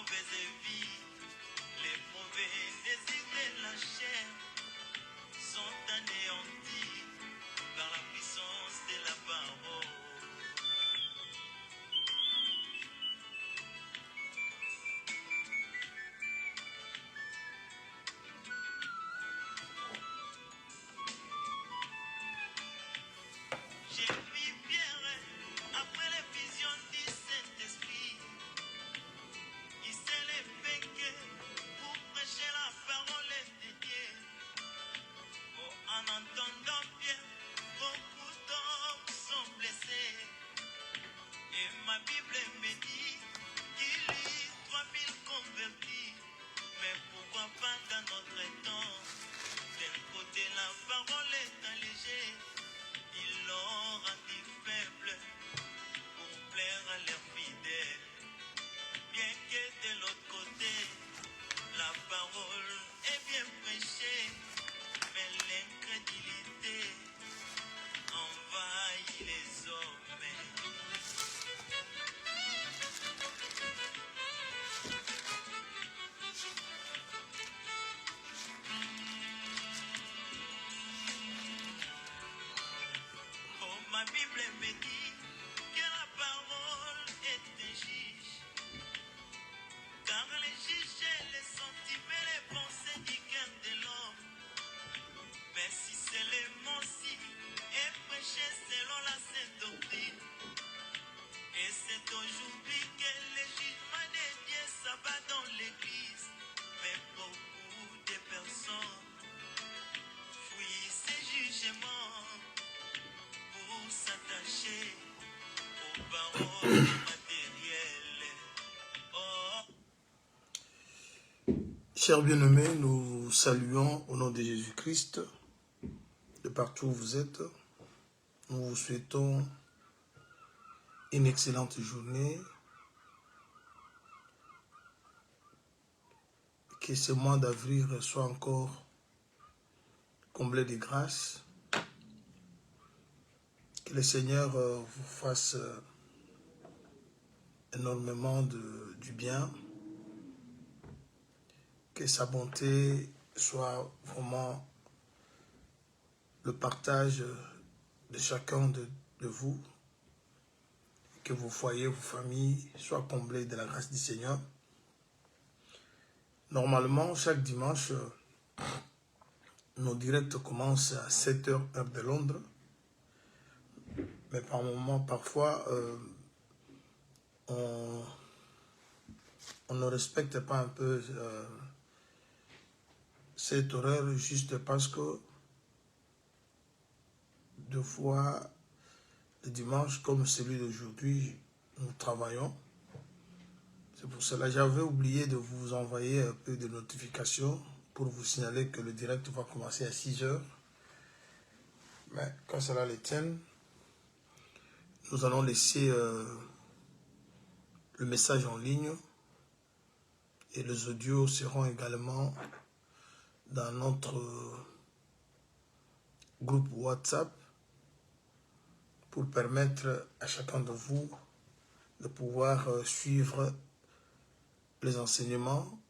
mauvaise vie, les mauvais désirs de la chair sont anéantis par la puissance de la parole. J'ai vu Pierre après les visions du Saint-Esprit. Il s'est levé pour prêcher la parole de Dieu. Oh, en entendant bien, beaucoup d'hommes sont blessés. Et ma Bible me dit qu'il y a 3000 convertis. Mais pourquoi pas dans notre temps? D'un côté, la parole est allégée. Ils l'ont rendu faible pour plaire à leurs fidèles. Bien que de l'autre côté, la parole est bien prêchée, mais l'incrédulité envahit les hommes. Oh, ma Bible me dit que la parole est un juge, car les juges les sentiments, les pensées du cœur de l'homme. Mais si c'est le mot-ci est prêché selon la sainte doctrine, et c'est aujourd'hui que le jugement de Dieu s'abat dans l'église. Mais beaucoup de personnes fuient ces jugements pour s'attacher aux paroles matérielles. Oh. Chers bien-aimés, nous saluons au nom de Jésus-Christ, de partout où vous êtes. Nous vous souhaitons une excellente journée. Que ce mois d'avril soit encore comblé de grâce. Que le Seigneur vous fasse énormément du bien. Que sa bonté soit vraiment le partage de chacun de vous. Que vos foyers, vos familles soient comblés de la grâce du Seigneur. Normalement, chaque dimanche, nos directs commencent à 7 h heure de Londres. Mais par moments, parfois, on ne respecte pas un peu cet horaire juste parce que deux fois, le dimanche, comme celui d'aujourd'hui, nous travaillons. C'est pour cela que j'avais oublié de vous envoyer un peu de notifications pour vous signaler que le direct va commencer à 6 h. Mais quand cela les tienne, nous allons laisser le message en ligne et les audios seront également dans notre groupe WhatsApp pour permettre à chacun de vous de pouvoir suivre les enseignements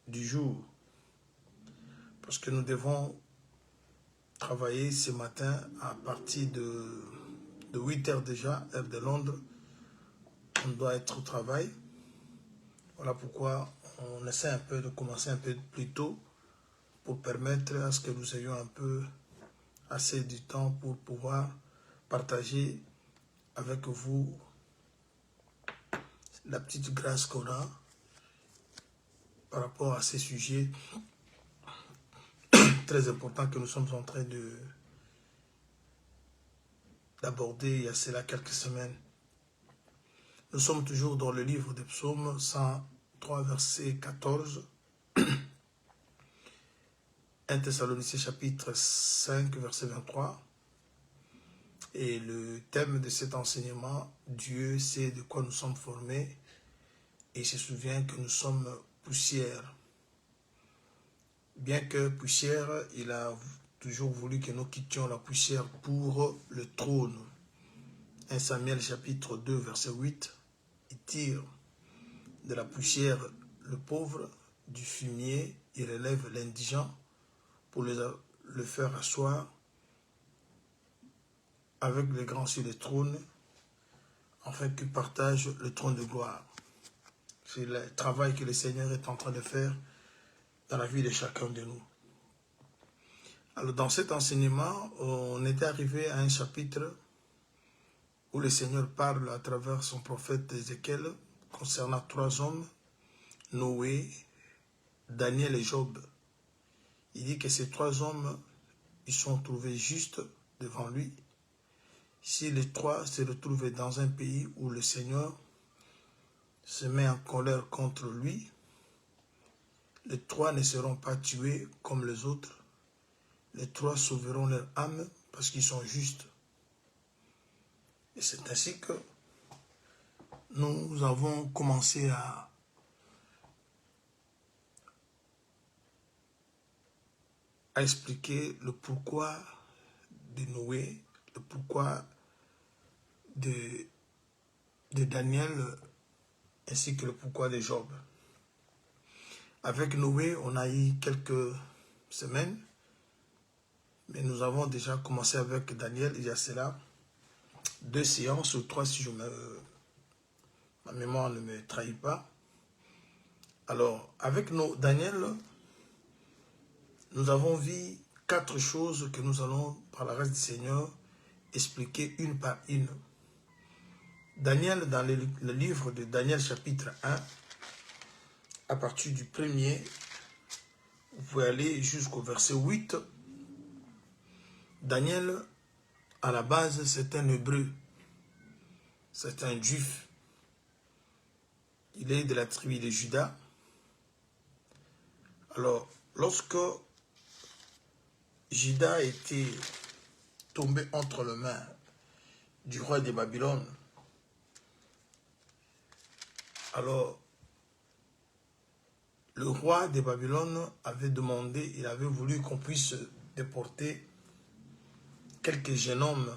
du jour. Parce que nous devons travailler ce matin à partir de 8 h déjà, heure de Londres. On doit être au travail. Voilà pourquoi on essaie un peu de commencer un peu plus tôt pour permettre à ce que nous ayons un peu assez de temps pour pouvoir partager avec vous la petite grâce qu'on a par rapport à ces sujets très importants que nous sommes en train d'aborder il y a cela quelques semaines. Nous sommes toujours dans le livre des psaumes 103 verset 14, 1 Thessaloniciens chapitre 5 verset 23. Et le thème de cet enseignement, Dieu sait de quoi nous sommes formés et se souvient que nous sommes poussière. Bien que poussière, il a toujours voulu que nous quittions la poussière pour le trône. 1 Samuel chapitre 2 verset 8, il tire de la poussière le pauvre du fumier, il relève l'indigent pour le faire asseoir avec les grands sur les trônes, afin qu'ils partagent le trône de gloire. C'est le travail que le Seigneur est en train de faire dans la vie de chacun de nous. Alors dans cet enseignement, on était arrivé à un chapitre où le Seigneur parle à travers son prophète Ézéchiel concernant 3 hommes, Noé, Daniel et Job. Il dit que ces 3 hommes, ils sont trouvés justes devant lui. Si les 3 se retrouvent dans un pays où le Seigneur se met en colère contre lui, les 3 ne seront pas tués comme les autres. Les 3 sauveront leur âme parce qu'ils sont justes. Et c'est ainsi que nous avons commencé à expliquer le pourquoi de Noé, le pourquoi de Daniel, ainsi que le pourquoi de Job. Avec Noé, on a eu quelques semaines, mais nous avons déjà commencé avec Daniel, il y a cela 2 séances ou 3 si ma mémoire ne me trahit pas. Alors, avec Daniel, nous avons vu 4 choses que nous allons, par la grâce du Seigneur, expliquer une par une. Daniel, dans le livre de Daniel chapitre 1, à partir du 1er, vous pouvez aller jusqu'au verset 8. Daniel, à la base, c'est un Hébreu, c'est un Juif. Il est de la tribu de Juda. Alors, lorsque Juda était tombé entre les mains du roi de Babylone, alors le roi de Babylone avait demandé, il avait voulu qu'on puisse déporter quelques jeunes hommes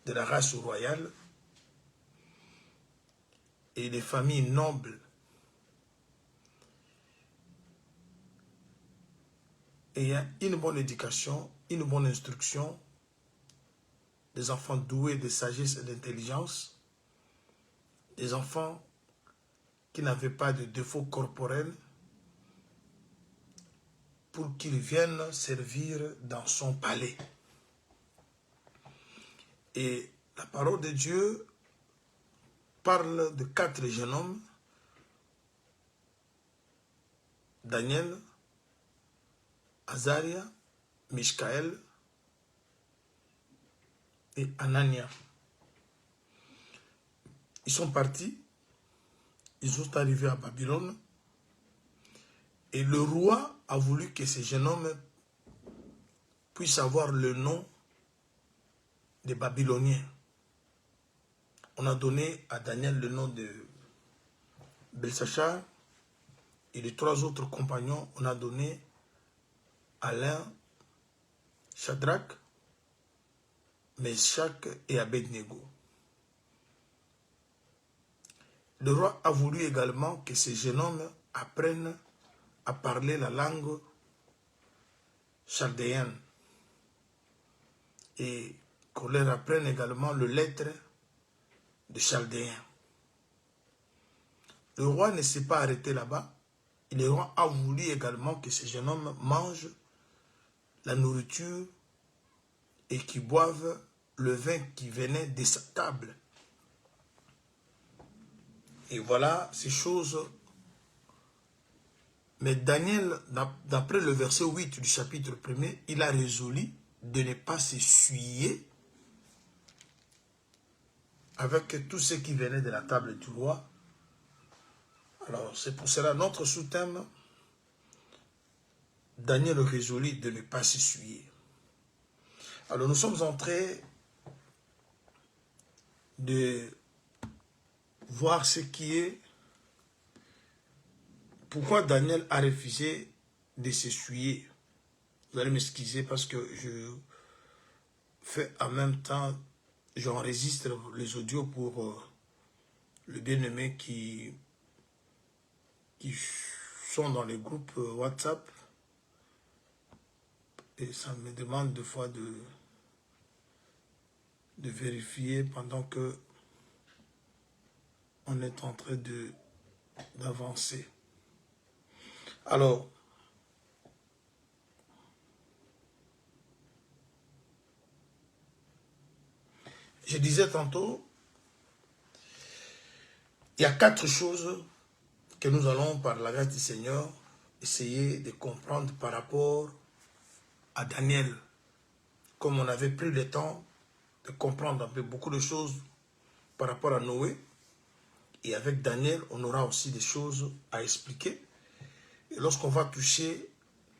de la race royale et des familles nobles ayant une bonne éducation, une bonne instruction, des enfants doués de sagesse et d'intelligence, des enfants qui n'avaient pas de défauts corporels, pour qu'ils viennent servir dans son palais. Et la parole de Dieu parle de 4 jeunes hommes, Daniel, Azaria, Mishkaël et Anania. Ils sont partis, ils sont arrivés à Babylone, et le roi a voulu que ces jeunes hommes puissent avoir le nom des Babyloniens. On a donné à Daniel le nom de Belshachar, et les 3 autres compagnons, on a donné à l'un Shadrach, Meshach et Abednego. Le roi a voulu également que ces jeunes hommes apprennent à parler la langue chaldéenne et qu'on leur apprenne également le lettre de chaldéen. Le roi ne s'est pas arrêté là-bas. Le roi a voulu également que ces jeunes hommes mangent la nourriture et qu'ils boivent le vin qui venait de sa table. Et voilà ces choses. Mais Daniel, d'après le verset 8 du chapitre 1er, il a résolu de ne pas s'essuyer avec tout ce qui venait de la table du roi. Alors, c'est pour cela notre sous-thème, Daniel résolut de ne pas s'essuyer. Alors, nous sommes en train de voir ce qui est, pourquoi Daniel a refusé de s'essuyer. Vous allez m'excuser parce que je fais en même temps, j'enregistre les audios pour le bien-aimé qui qui sont dans les groupes WhatsApp. Et ça me demande des fois de vérifier pendant que on est en train d'avancer. Alors, je disais tantôt, il y a 4 choses que nous allons, par la grâce du Seigneur, essayer de comprendre par rapport à Daniel. Comme on avait pris le temps de comprendre un peu beaucoup de choses par rapport à Noé, et avec Daniel, on aura aussi des choses à expliquer. Et lorsqu'on va toucher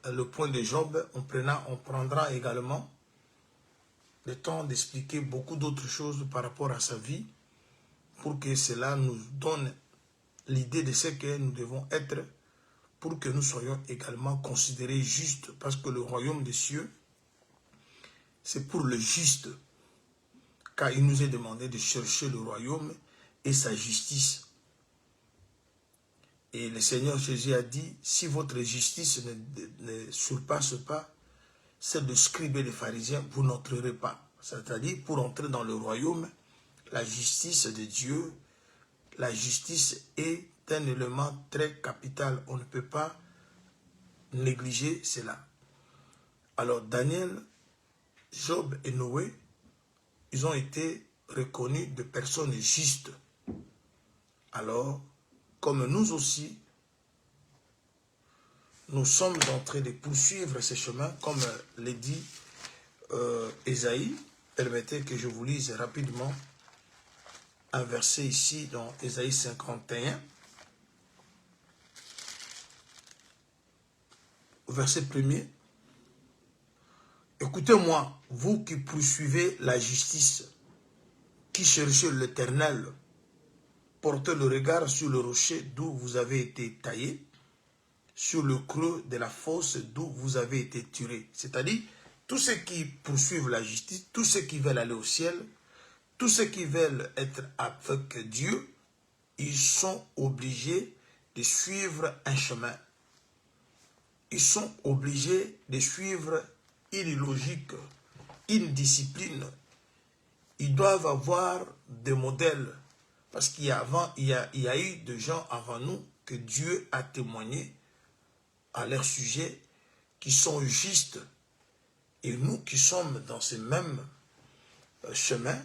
le point de Job, on prendra également le temps d'expliquer beaucoup d'autres choses par rapport à sa vie, pour que cela nous donne l'idée de ce que nous devons être, pour que nous soyons également considérés justes, parce que le royaume des cieux, c'est pour le juste, car il nous est demandé de chercher le royaume et sa justice. Et le Seigneur Jésus a dit, si votre justice ne surpasse pas celle de scribes et de pharisiens, vous n'entrerez pas. C'est-à-dire, pour entrer dans le royaume, la justice de Dieu, la justice est un élément très capital. On ne peut pas négliger cela. Alors, Daniel, Job et Noé, ils ont été reconnus de personnes justes. Alors, comme nous aussi, nous sommes en train de poursuivre ce chemin, comme l'a dit Ésaïe. Permettez que je vous lise rapidement un verset ici dans Ésaïe 51. Verset 1er. Écoutez-moi, vous qui poursuivez la justice, qui cherchez l'Éternel, portez le regard sur le rocher d'où vous avez été taillé, sur le creux de la fosse d'où vous avez été tiré. C'est-à-dire, tous ceux qui poursuivent la justice, tous ceux qui veulent aller au ciel, tous ceux qui veulent être avec Dieu, ils sont obligés de suivre un chemin. Ils sont obligés de suivre une logique, une discipline. Ils doivent avoir des modèles. Parce qu'il y a eu des gens avant nous que Dieu a témoigné à leur sujet, qui sont justes. Et nous qui sommes dans ce même chemin,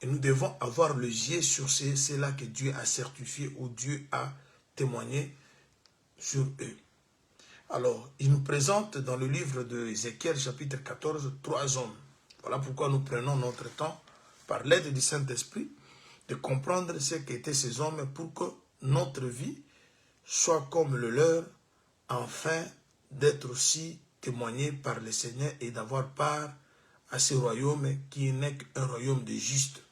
et nous devons avoir le yeux sur ceux-là que Dieu a certifié ou Dieu a témoigné sur eux. Alors, il nous présente dans le livre de Ézéchiel, chapitre 14, 3 hommes. Voilà pourquoi nous prenons notre temps, par l'aide du Saint-Esprit, de comprendre ce qu'étaient ces hommes pour que notre vie soit comme le leur, afin d'être aussi témoignée par le Seigneur et d'avoir part à ce royaume qui n'est qu'un royaume de justes.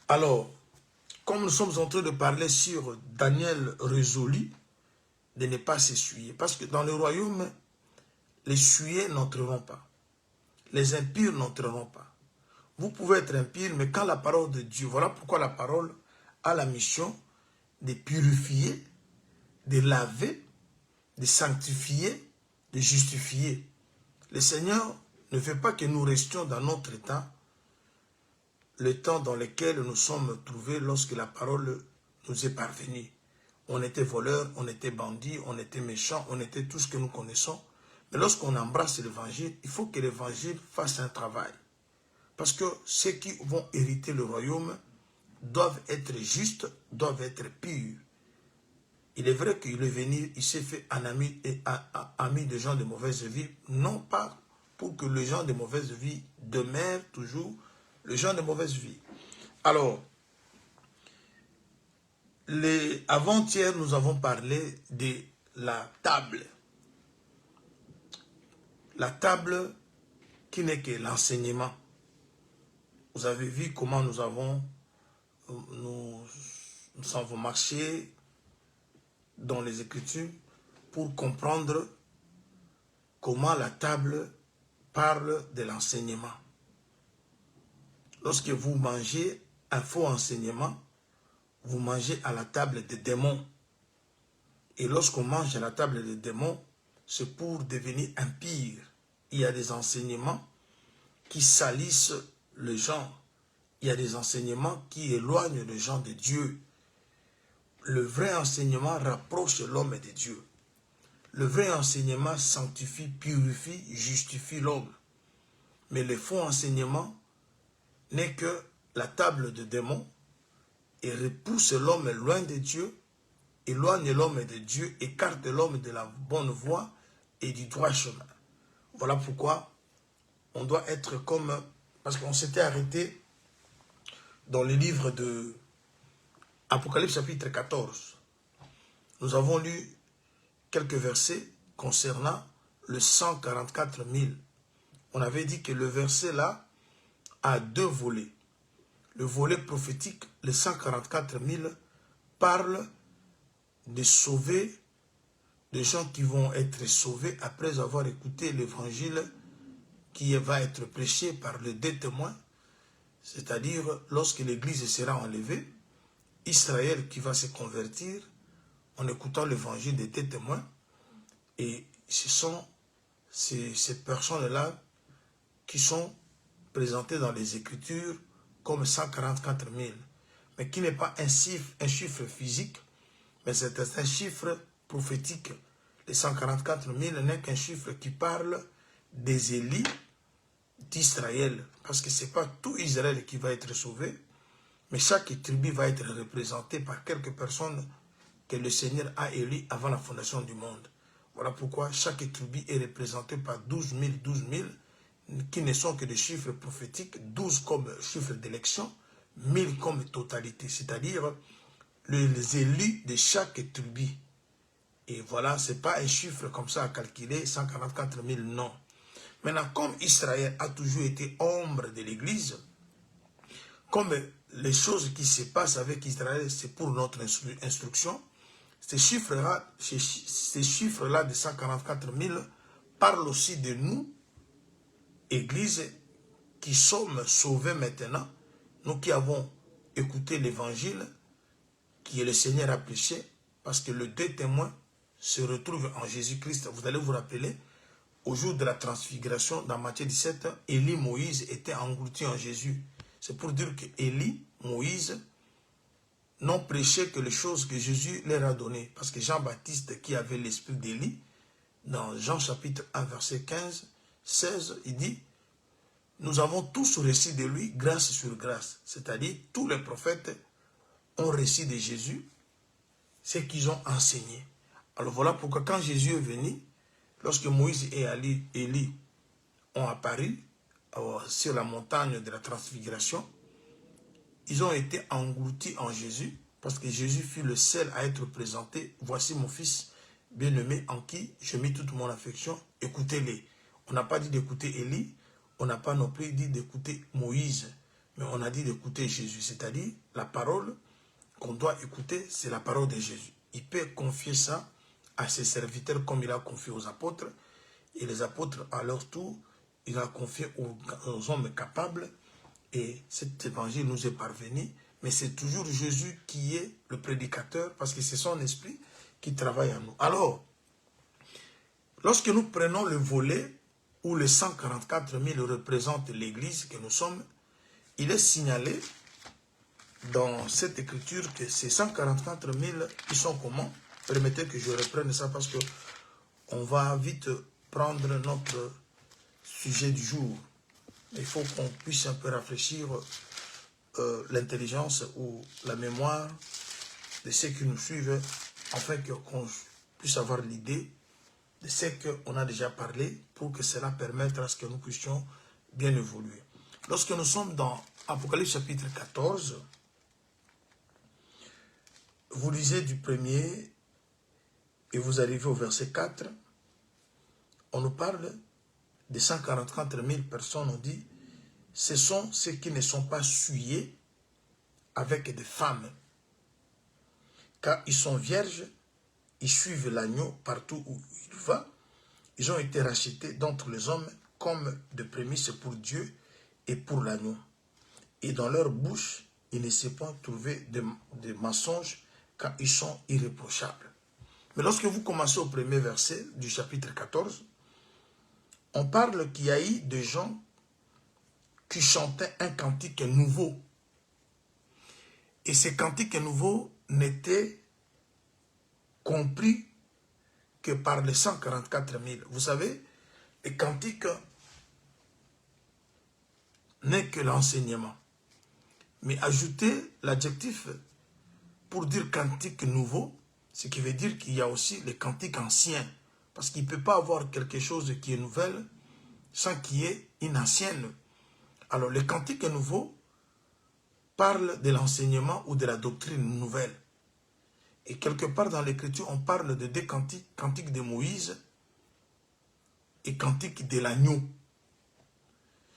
Alors, comme nous sommes en train de parler sur Daniel résolu de ne pas s'essuyer, parce que dans le royaume, les souillés n'entreront pas, les impurs n'entreront pas. Vous pouvez être impur, mais quand la parole de Dieu, voilà pourquoi la parole a la mission de purifier, de laver, de sanctifier, de justifier. Le Seigneur ne veut pas que nous restions dans notre état, le temps dans lequel nous sommes trouvés lorsque la parole nous est parvenue. On était voleurs, on était bandits, on était méchants, on était tout ce que nous connaissons. Mais lorsqu'on embrasse l'évangile, il faut que l'évangile fasse un travail. Parce que ceux qui vont hériter le royaume doivent être justes, doivent être purs. Il est vrai qu'il est venu, il s'est fait un ami et ami de gens de mauvaise vie, non pas pour que les gens de mauvaise vie demeurent toujours les gens de mauvaise vie. Alors, avant-hier, nous avons parlé de la table. La table qui n'est que l'enseignement. Vous avez vu comment nous avons marché dans les Écritures pour comprendre comment la table parle de l'enseignement. Lorsque vous mangez un faux enseignement, vous mangez à la table des démons. Et lorsqu'on mange à la table des démons, c'est pour devenir impur. Il y a des enseignements qui salissent les gens. Il y a des enseignements qui éloignent les gens de Dieu. Le vrai enseignement rapproche l'homme de Dieu. Le vrai enseignement sanctifie, purifie, justifie l'homme. Mais le faux enseignement n'est que la table de démons et repousse l'homme loin de Dieu, éloigne l'homme de Dieu, écarte l'homme de la bonne voie et du droit chemin. Voilà pourquoi on doit être comme... Parce qu'on s'était arrêté dans le livre de Apocalypse chapitre 14. Nous avons lu quelques versets concernant le 144 000. On avait dit que le verset là a deux volets. Le volet prophétique, les 144 000, parle de sauver des gens qui vont être sauvés après avoir écouté l'évangile qui va être prêché par les deux témoins, c'est-à-dire lorsque l'église sera enlevée, Israël qui va se convertir en écoutant l'évangile des deux témoins, et ce sont ces personnes-là qui sont présentées dans les Écritures comme 144 000, mais qui n'est pas un chiffre physique, mais c'est un chiffre prophétique. Les 144 000 n'est qu'un chiffre qui parle des élites d'Israël, parce que ce n'est pas tout Israël qui va être sauvé, mais chaque tribu va être représentée par quelques personnes que le Seigneur a élues avant la fondation du monde. Voilà pourquoi chaque tribu est représentée par 12 000, qui ne sont que des chiffres prophétiques, 12 comme chiffre d'élection, 1000 comme totalité, c'est-à-dire les élus de chaque tribu. Et voilà, ce n'est pas un chiffre comme ça à calculer, 144 000, non. Maintenant, comme Israël a toujours été ombre de l'Église, comme les choses qui se passent avec Israël, c'est pour notre instruction, ces chiffres-là de 144 000 parlent aussi de nous, Église, qui sommes sauvés maintenant, nous qui avons écouté l'Évangile, qui est le Seigneur a prêché, parce que les deux témoins se retrouvent en Jésus-Christ. Vous allez vous rappeler, au jour de la transfiguration, dans Matthieu 17, Élie, Moïse étaient engloutis en Jésus. C'est pour dire que Élie, Moïse, n'ont prêché que les choses que Jésus leur a données. Parce que Jean-Baptiste, qui avait l'esprit d'Élie, dans Jean chapitre 1, verset 15, 16, il dit, nous avons tous récit de lui, grâce sur grâce. C'est-à-dire, tous les prophètes ont récit de Jésus, ce qu'ils ont enseigné. Alors voilà pourquoi quand Jésus est venu, lorsque Moïse et Élie ont apparu sur la montagne de la transfiguration, ils ont été engloutis en Jésus, parce que Jésus fut le seul à être présenté. Voici mon fils bien-aimé en qui je mets toute mon affection, écoutez-les. On n'a pas dit d'écouter Élie, on n'a pas non plus dit d'écouter Moïse, mais on a dit d'écouter Jésus, c'est-à-dire la parole qu'on doit écouter, c'est la parole de Jésus. Il peut confier ça à ses serviteurs comme il a confié aux apôtres, et les apôtres, à leur tour, il a confié aux hommes capables, et cet évangile nous est parvenu, mais c'est toujours Jésus qui est le prédicateur, parce que c'est son esprit qui travaille en nous. Alors, lorsque nous prenons le volet où les 144 000 représentent l'Église que nous sommes, il est signalé dans cette écriture que ces 144 000, ils sont comment? Permettez que je reprenne ça parce que on va vite prendre notre sujet du jour. Il faut qu'on puisse un peu réfléchir l'intelligence ou la mémoire de ceux qui nous suivent, afin qu'on puisse avoir l'idée de ce qu'on a déjà parlé, pour que cela permette à ce que nous puissions bien évoluer. Lorsque nous sommes dans Apocalypse chapitre 14, vous lisez du premier et vous arrivez au verset 4, on nous parle de 144 000 personnes, on dit, ce sont ceux qui ne sont pas souillés avec des femmes, car ils sont vierges, ils suivent l'agneau partout où il va, ils ont été rachetés d'entre les hommes comme de prémices pour Dieu et pour l'agneau. Et dans leur bouche, il ne s'est pas trouvé de mensonges, car ils sont irréprochables. Mais lorsque vous commencez au premier verset du chapitre 14, on parle qu'il y a eu des gens qui chantaient un cantique nouveau. Et ces cantiques nouveaux n'étaient compris que par les 144 000. Vous savez, les cantiques n'est que l'enseignement. Mais ajouter l'adjectif pour dire cantique nouveau, ce qui veut dire qu'il y a aussi les cantiques anciens. Parce qu'il ne peut pas avoir quelque chose qui est nouvelle sans qu'il y ait une ancienne. Alors, les cantiques nouveaux parlent de l'enseignement ou de la doctrine nouvelle. Et quelque part dans l'Écriture, on parle de deux cantiques, cantique de Moïse et cantique de l'agneau.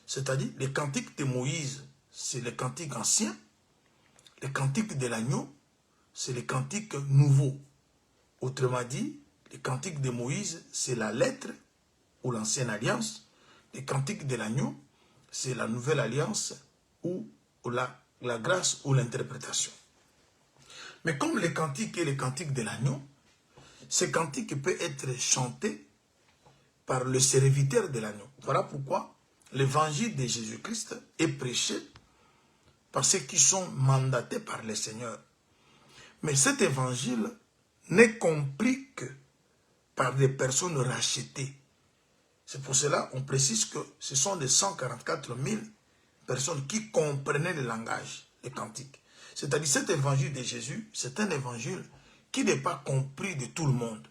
C'est-à-dire, les cantiques de Moïse, c'est les cantiques anciens. Les cantiques de l'agneau, c'est les cantiques nouveaux. Autrement dit, les cantiques de Moïse, c'est la lettre ou l'ancienne alliance. Les cantiques de l'agneau, c'est la nouvelle alliance ou la grâce ou l'interprétation. Mais comme les cantiques et les cantiques de l'agneau, ces cantiques peuvent être chantés par le serviteur de l'agneau. Voilà pourquoi l'évangile de Jésus-Christ est prêché par ceux qui sont mandatés par le Seigneur. Mais cet évangile n'est compris que par des personnes rachetées. C'est pour cela qu'on précise que ce sont des 144 000 personnes qui comprenaient le langage, les cantiques. C'est-à-dire cet évangile de Jésus, c'est un évangile qui n'est pas compris de tout le monde.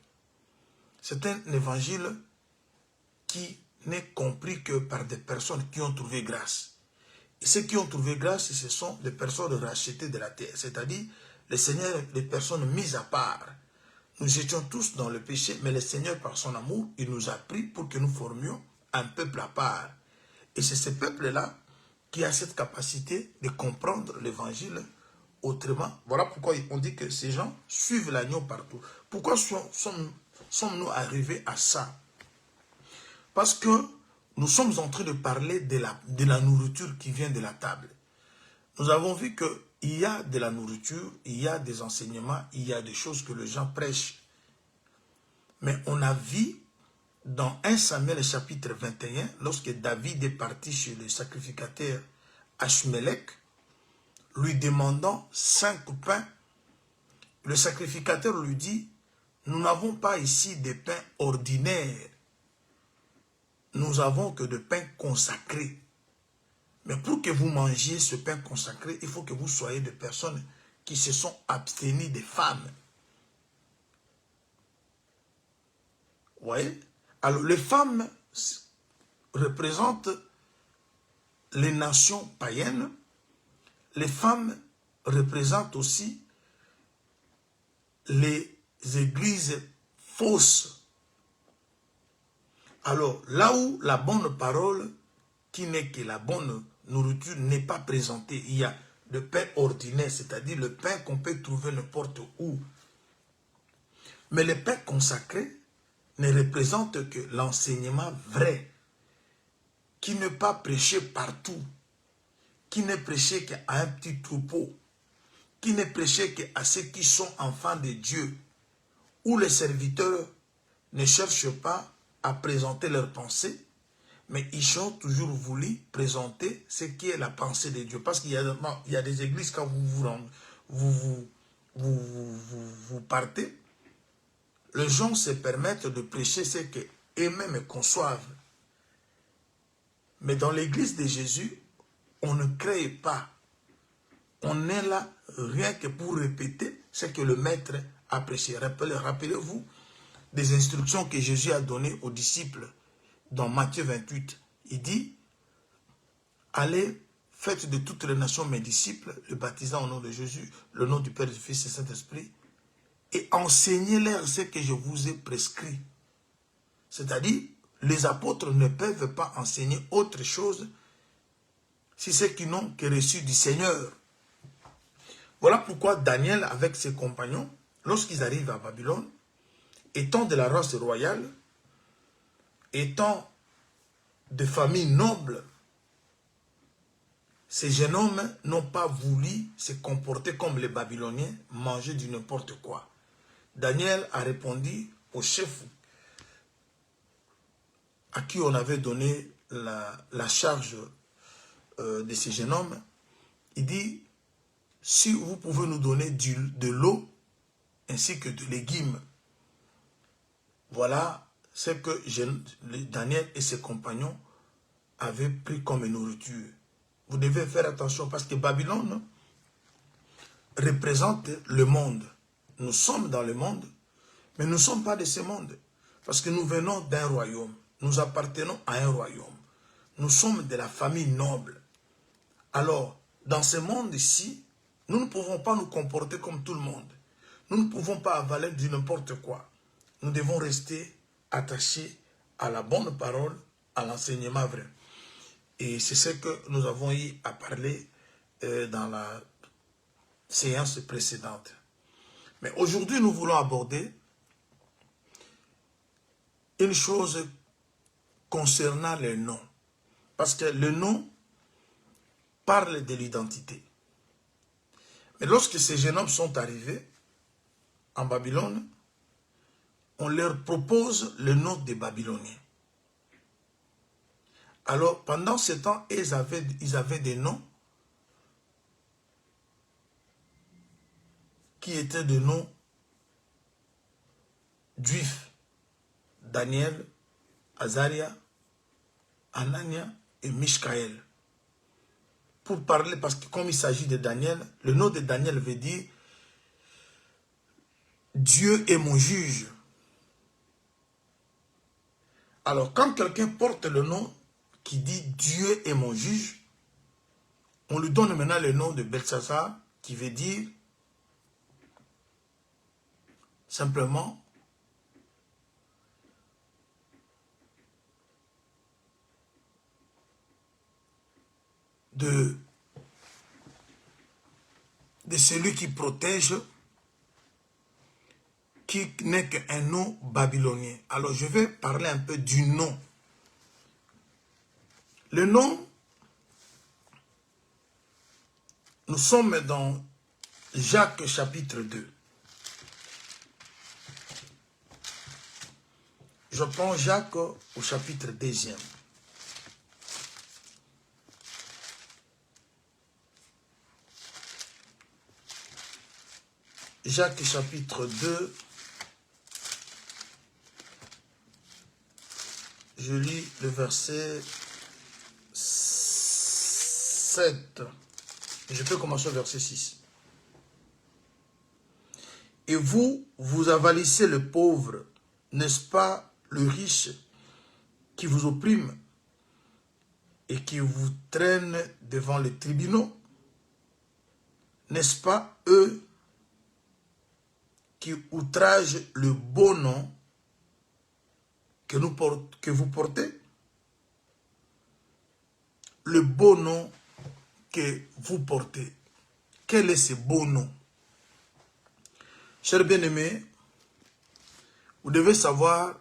C'est un évangile qui n'est compris que par des personnes qui ont trouvé grâce. Et ceux qui ont trouvé grâce, ce sont les personnes rachetées de la terre. C'est-à-dire le Seigneur, les personnes mises à part. Nous étions tous dans le péché, mais le Seigneur, par son amour, il nous a pris pour que nous formions un peuple à part. Et c'est ce peuple-là qui a cette capacité de comprendre l'évangile autrement. Voilà pourquoi on dit que ces gens suivent l'agneau partout. Pourquoi sommes-nous arrivés à ça? Parce que nous sommes en train de parler de la nourriture qui vient de la table. Nous avons vu qu'il y a de la nourriture, il y a des enseignements, il y a des choses que les gens prêchent. Mais on a vu dans 1 Samuel chapitre 21, lorsque David est parti chez le sacrificateur Achmelech, lui demandant 5 pains, le sacrificateur lui dit, nous n'avons pas ici des pains ordinaires, nous avons que de pain consacré. Mais pour que vous mangiez ce pain consacré, il faut que vous soyez des personnes qui se sont abstenues des femmes. Vous voyez? Alors les femmes représentent les nations païennes. Les femmes représentent aussi les églises fausses. Alors, là où la bonne parole, qui n'est que la bonne nourriture, n'est pas présentée, il y a le pain ordinaire, c'est-à-dire le pain qu'on peut trouver n'importe où. Mais le pain consacré ne représente que l'enseignement vrai, qui n'est pas prêché partout, qui n'est prêché qu'à un petit troupeau, qui n'est prêché qu'à ceux qui sont enfants de Dieu, où les serviteurs ne cherchent pas à présenter leurs pensées, mais ils ont toujours voulu présenter ce qui est la pensée de Dieu. Parce qu'il y a des églises, quand vous partez, les gens se permettent de prêcher ce qu'eux-mêmes conçoivent. Mais dans l'église de Jésus, on ne crée pas. On est là rien que pour répéter ce que le maître a prêché. Rappelez-vous des instructions que Jésus a données aux disciples dans Matthieu 28. Il dit, allez, faites de toutes les nations mes disciples, le baptisant au nom de Jésus, le nom du Père, du Fils et du Saint-Esprit, et enseignez-leur ce que je vous ai prescrit. C'est-à-dire, les apôtres ne peuvent pas enseigner autre chose si c'est qu'ils n'ont que reçu du Seigneur. Voilà pourquoi Daniel, avec ses compagnons, lorsqu'ils arrivent à Babylone, étant de la race royale, étant de familles nobles, ces jeunes hommes n'ont pas voulu se comporter comme les Babyloniens, manger du n'importe quoi. Daniel a répondu au chef à qui on avait donné la charge de ces jeunes hommes. Il dit, si vous pouvez nous donner de l'eau ainsi que de légumes, voilà ce que Daniel et ses compagnons avaient pris comme nourriture. Vous devez faire attention parce que Babylone représente le monde. Nous sommes dans le monde, mais nous ne sommes pas de ce monde. Parce que nous venons d'un royaume. Nous appartenons à un royaume. Nous sommes de la famille noble. Alors, dans ce monde ici, nous ne pouvons pas nous comporter comme tout le monde. Nous ne pouvons pas avaler du n'importe quoi. Nous devons rester attachés à la bonne parole, à l'enseignement vrai. Et c'est ce que nous avons eu à parler dans la séance précédente. Mais aujourd'hui, nous voulons aborder une chose concernant les noms. Parce que le nom parle de l'identité. Mais lorsque ces jeunes hommes sont arrivés en Babylone, on leur propose le nom des Babyloniens. Alors, pendant ce temps, ils avaient des noms qui étaient des noms juifs. Daniel, Azaria, Anania et Mishkaël. Pour parler, parce que comme il s'agit de Daniel, le nom de Daniel veut dire Dieu est mon juge. Alors, quand quelqu'un porte le nom qui dit Dieu est mon juge, on lui donne maintenant le nom de Belshazzar, qui veut dire simplement de celui qui protège, qui n'est qu'un nom babylonien. Alors je vais parler un peu du nom. Le nom, nous sommes dans Jacques chapitre 2. Je prends Jacques au chapitre 2e. Jacques chapitre 2, je lis le verset 7. Je peux commencer au verset 6. Et vous, vous avalissez le pauvre, n'est-ce pas le riche qui vous opprime et qui vous traîne devant les tribunaux? N'est-ce pas eux qui outragent le beau nom que vous portez? Le beau nom que vous portez. Quel est ce beau nom? Chers bien-aimés, vous devez savoir,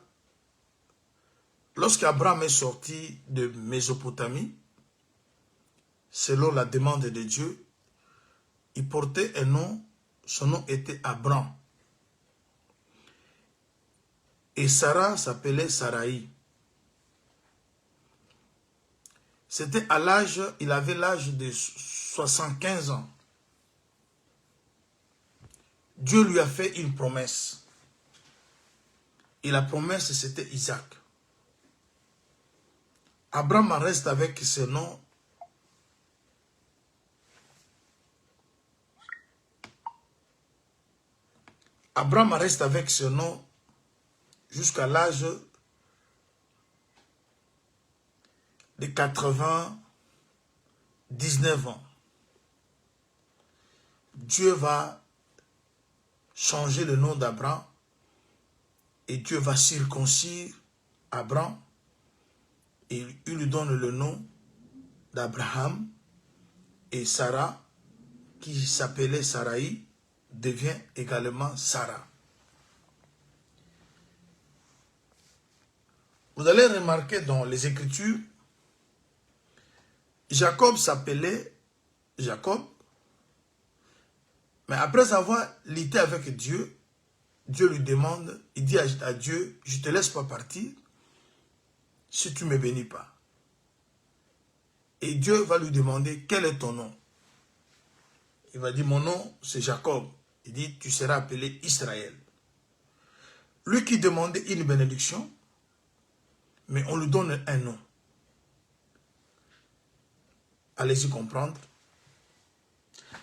lorsqu'Abraham est sorti de Mésopotamie, selon la demande de Dieu, il portait un nom, son nom était Abram. Et Sarah s'appelait Saraï. C'était à l'âge, il avait l'âge de 75 ans. Dieu lui a fait une promesse. Et la promesse, c'était Isaac. Abraham reste avec ce nom. Abraham reste avec ce nom jusqu'à l'âge de 99 ans. Dieu va changer le nom d'Abraham et Dieu va circoncire Abraham et il lui donne le nom d'Abraham et Sarah, qui s'appelait Saraï, devient également Sarah. Vous allez remarquer dans les Écritures, Jacob s'appelait Jacob, mais après avoir lutté avec Dieu, Dieu lui demande, il dit à Dieu, je ne te laisse pas partir si tu ne me bénis pas. Et Dieu va lui demander, quel est ton nom? Il va dire, mon nom c'est Jacob. Il dit, tu seras appelé Israël. Lui qui demandait une bénédiction, mais on lui donne un nom. Allez-y comprendre.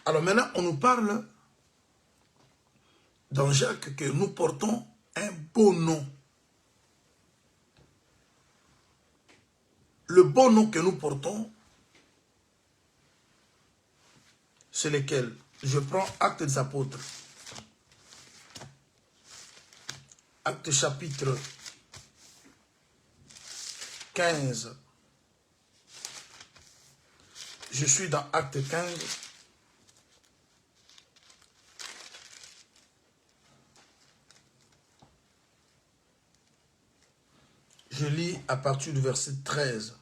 Alors maintenant, on nous parle dans Jacques que nous portons un beau nom. Le beau nom que nous portons, c'est lequel? Je prends Actes des Apôtres. Actes chapitre 15. Je suis dans Acte 15. Je lis à partir du verset 13.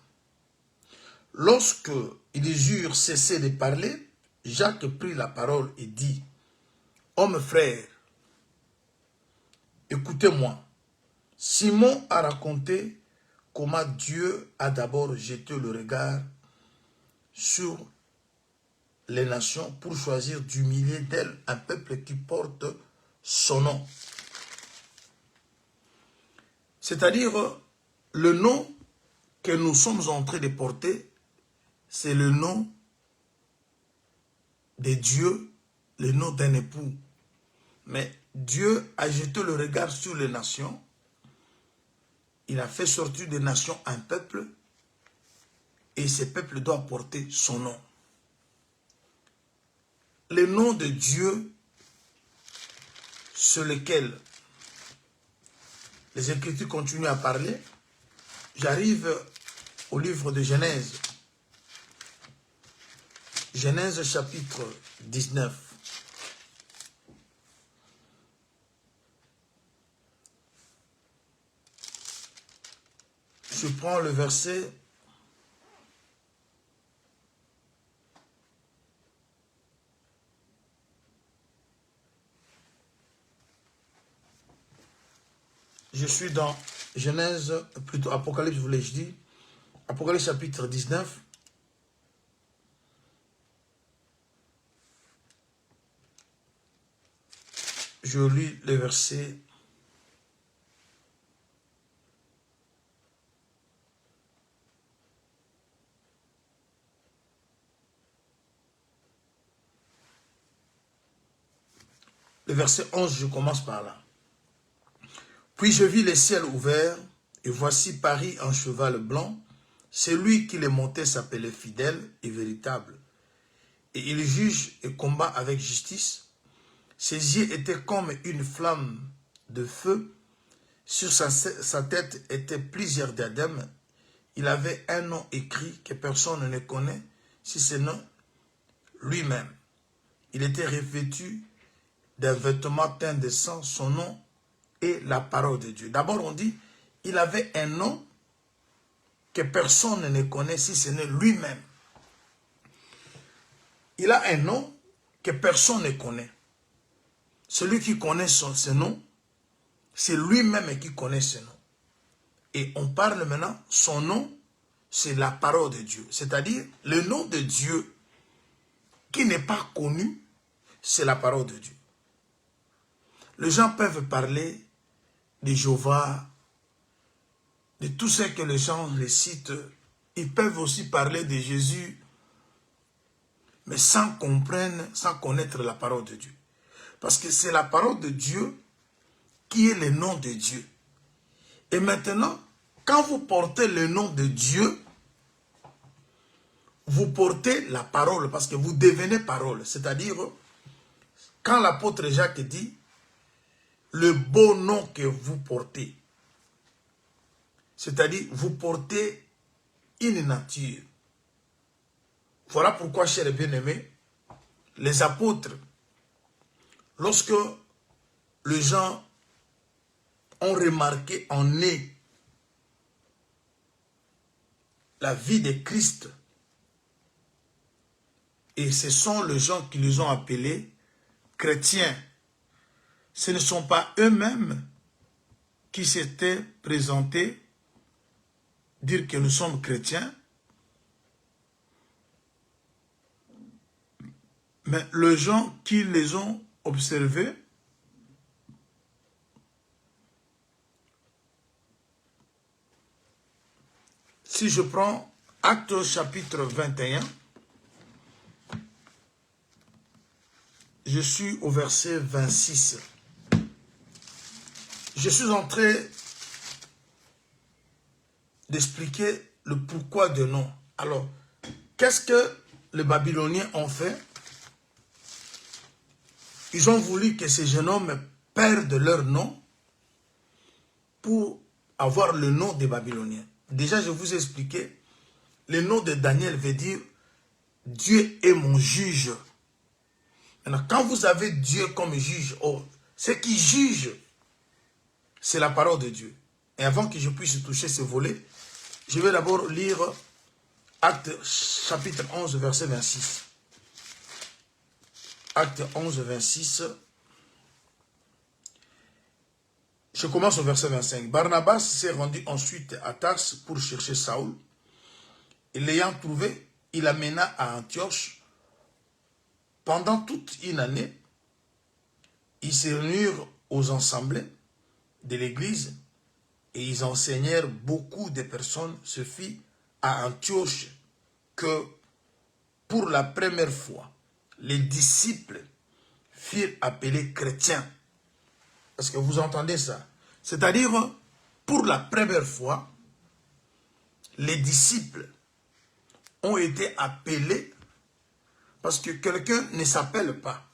Lorsque ils eurent cessé de parler, Jacques prit la parole et dit, « Hommes frères, écoutez-moi. Simon a raconté comment Dieu a d'abord jeté le regard sur les nations pour choisir du milieu d'elles un peuple qui porte son nom. » C'est-à-dire, le nom que nous sommes en train de porter, c'est le nom de Dieu, le nom d'un époux. Mais Dieu a jeté le regard sur les nations. Il a fait sortir des nations un peuple. Et ce peuple doit porter son nom. Le nom de Dieu sur lequel les Écritures continuent à parler. J'arrive au livre de Genèse. Genèse chapitre 19. Je prends le verset je suis dans Genèse, plutôt Apocalypse, voulais-je dire. Apocalypse chapitre 19. Je lis le verset. Le verset 11, je commence par là. Puis je vis les ciels ouverts, et voici Paris un cheval blanc. Celui qui les montait s'appelait fidèle et véritable. Et il juge et combat avec justice. Ses yeux étaient comme une flamme de feu. Sur sa tête étaient plusieurs diadèmes. Il avait un nom écrit que personne ne connaît, si ce n'est lui-même. Il était revêtu d'un vêtement teint de sang. Son nom est la parole de Dieu. D'abord on dit, il avait un nom que personne ne connaît, si ce n'est lui-même. Il a un nom que personne ne connaît. Celui qui connaît ce nom, c'est lui-même qui connaît ce nom. Et on parle maintenant, son nom, c'est la parole de Dieu. C'est-à-dire, le nom de Dieu qui n'est pas connu, c'est la parole de Dieu. Les gens peuvent parler de Jéhovah, de tout ce que les gens récitent. Ils peuvent aussi parler de Jésus, mais sans comprendre, sans connaître la parole de Dieu. Parce que c'est la parole de Dieu qui est le nom de Dieu. Et maintenant, quand vous portez le nom de Dieu, vous portez la parole, parce que vous devenez parole. C'est-à-dire, quand l'apôtre Jacques dit, le beau nom que vous portez, c'est-à-dire, vous portez une nature. Voilà pourquoi, chers bien-aimés, les apôtres, lorsque les gens ont remarqué en eux la vie de Christ, et ce sont les gens qui les ont appelés chrétiens. ce ne sont pas eux-mêmes qui s'étaient présentés dire que nous sommes chrétiens, mais les gens qui les ont observés si je prends Actes chapitre 21, je suis au verset 26. Je suis en train d'expliquer le pourquoi de nom. Alors, qu'est-ce que les Babyloniens ont fait? Ils ont voulu que ces jeunes hommes perdent leur nom pour avoir le nom des Babyloniens. Déjà, je vous ai expliqué, le nom de Daniel veut dire « Dieu est mon juge ». Maintenant, quand vous avez Dieu comme juge, oh, ce qui juge, c'est la parole de Dieu. Et avant que je puisse toucher ce volet, je vais d'abord lire Actes chapitre 11, verset 26. Acte 11, 26. Je commence au verset 25. Barnabas s'est rendu ensuite à Tars pour chercher Saoul. Et l'ayant trouvé, il l'amena à Antioche. Pendant toute une année, ils se réunirent aux assemblées de l'église et ils enseignèrent beaucoup de personnes. Ce fit à Antioche que pour la première fois, les disciples furent appelés chrétiens. Est-ce que vous entendez ça? C'est-à-dire, pour la première fois, les disciples ont été appelés parce que quelqu'un ne s'appelle pas.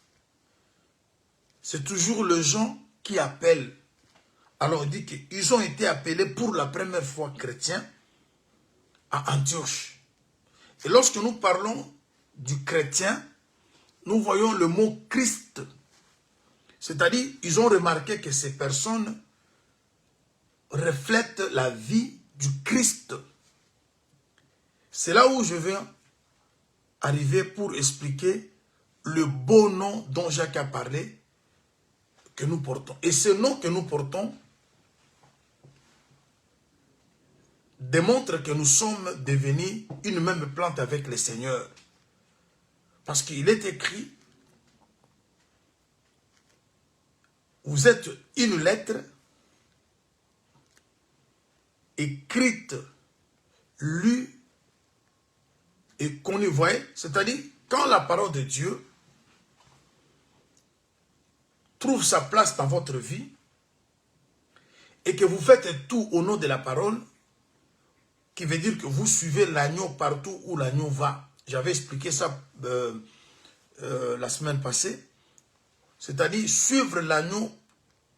C'est toujours les gens qui appellent. Alors il dit qu'ils ont été appelés pour la première fois chrétiens à Antioche. Et lorsque nous parlons du chrétien, nous voyons le mot Christ. C'est-à-dire, ils ont remarqué que ces personnes reflètent la vie du Christ. C'est là où je vais arriver pour expliquer le beau nom dont Jacques a parlé, que nous portons. Et ce nom que nous portons démontre que nous sommes devenus une même plante avec le Seigneur. Parce qu'il est écrit, vous êtes une lettre écrite, lue et connue. Vous voyez, c'est-à-dire, quand la parole de Dieu trouve sa place dans votre vie et que vous faites tout au nom de la parole, qui veut dire que vous suivez l'agneau partout où l'agneau va. J'avais expliqué ça la semaine passée. C'est-à-dire suivre l'agneau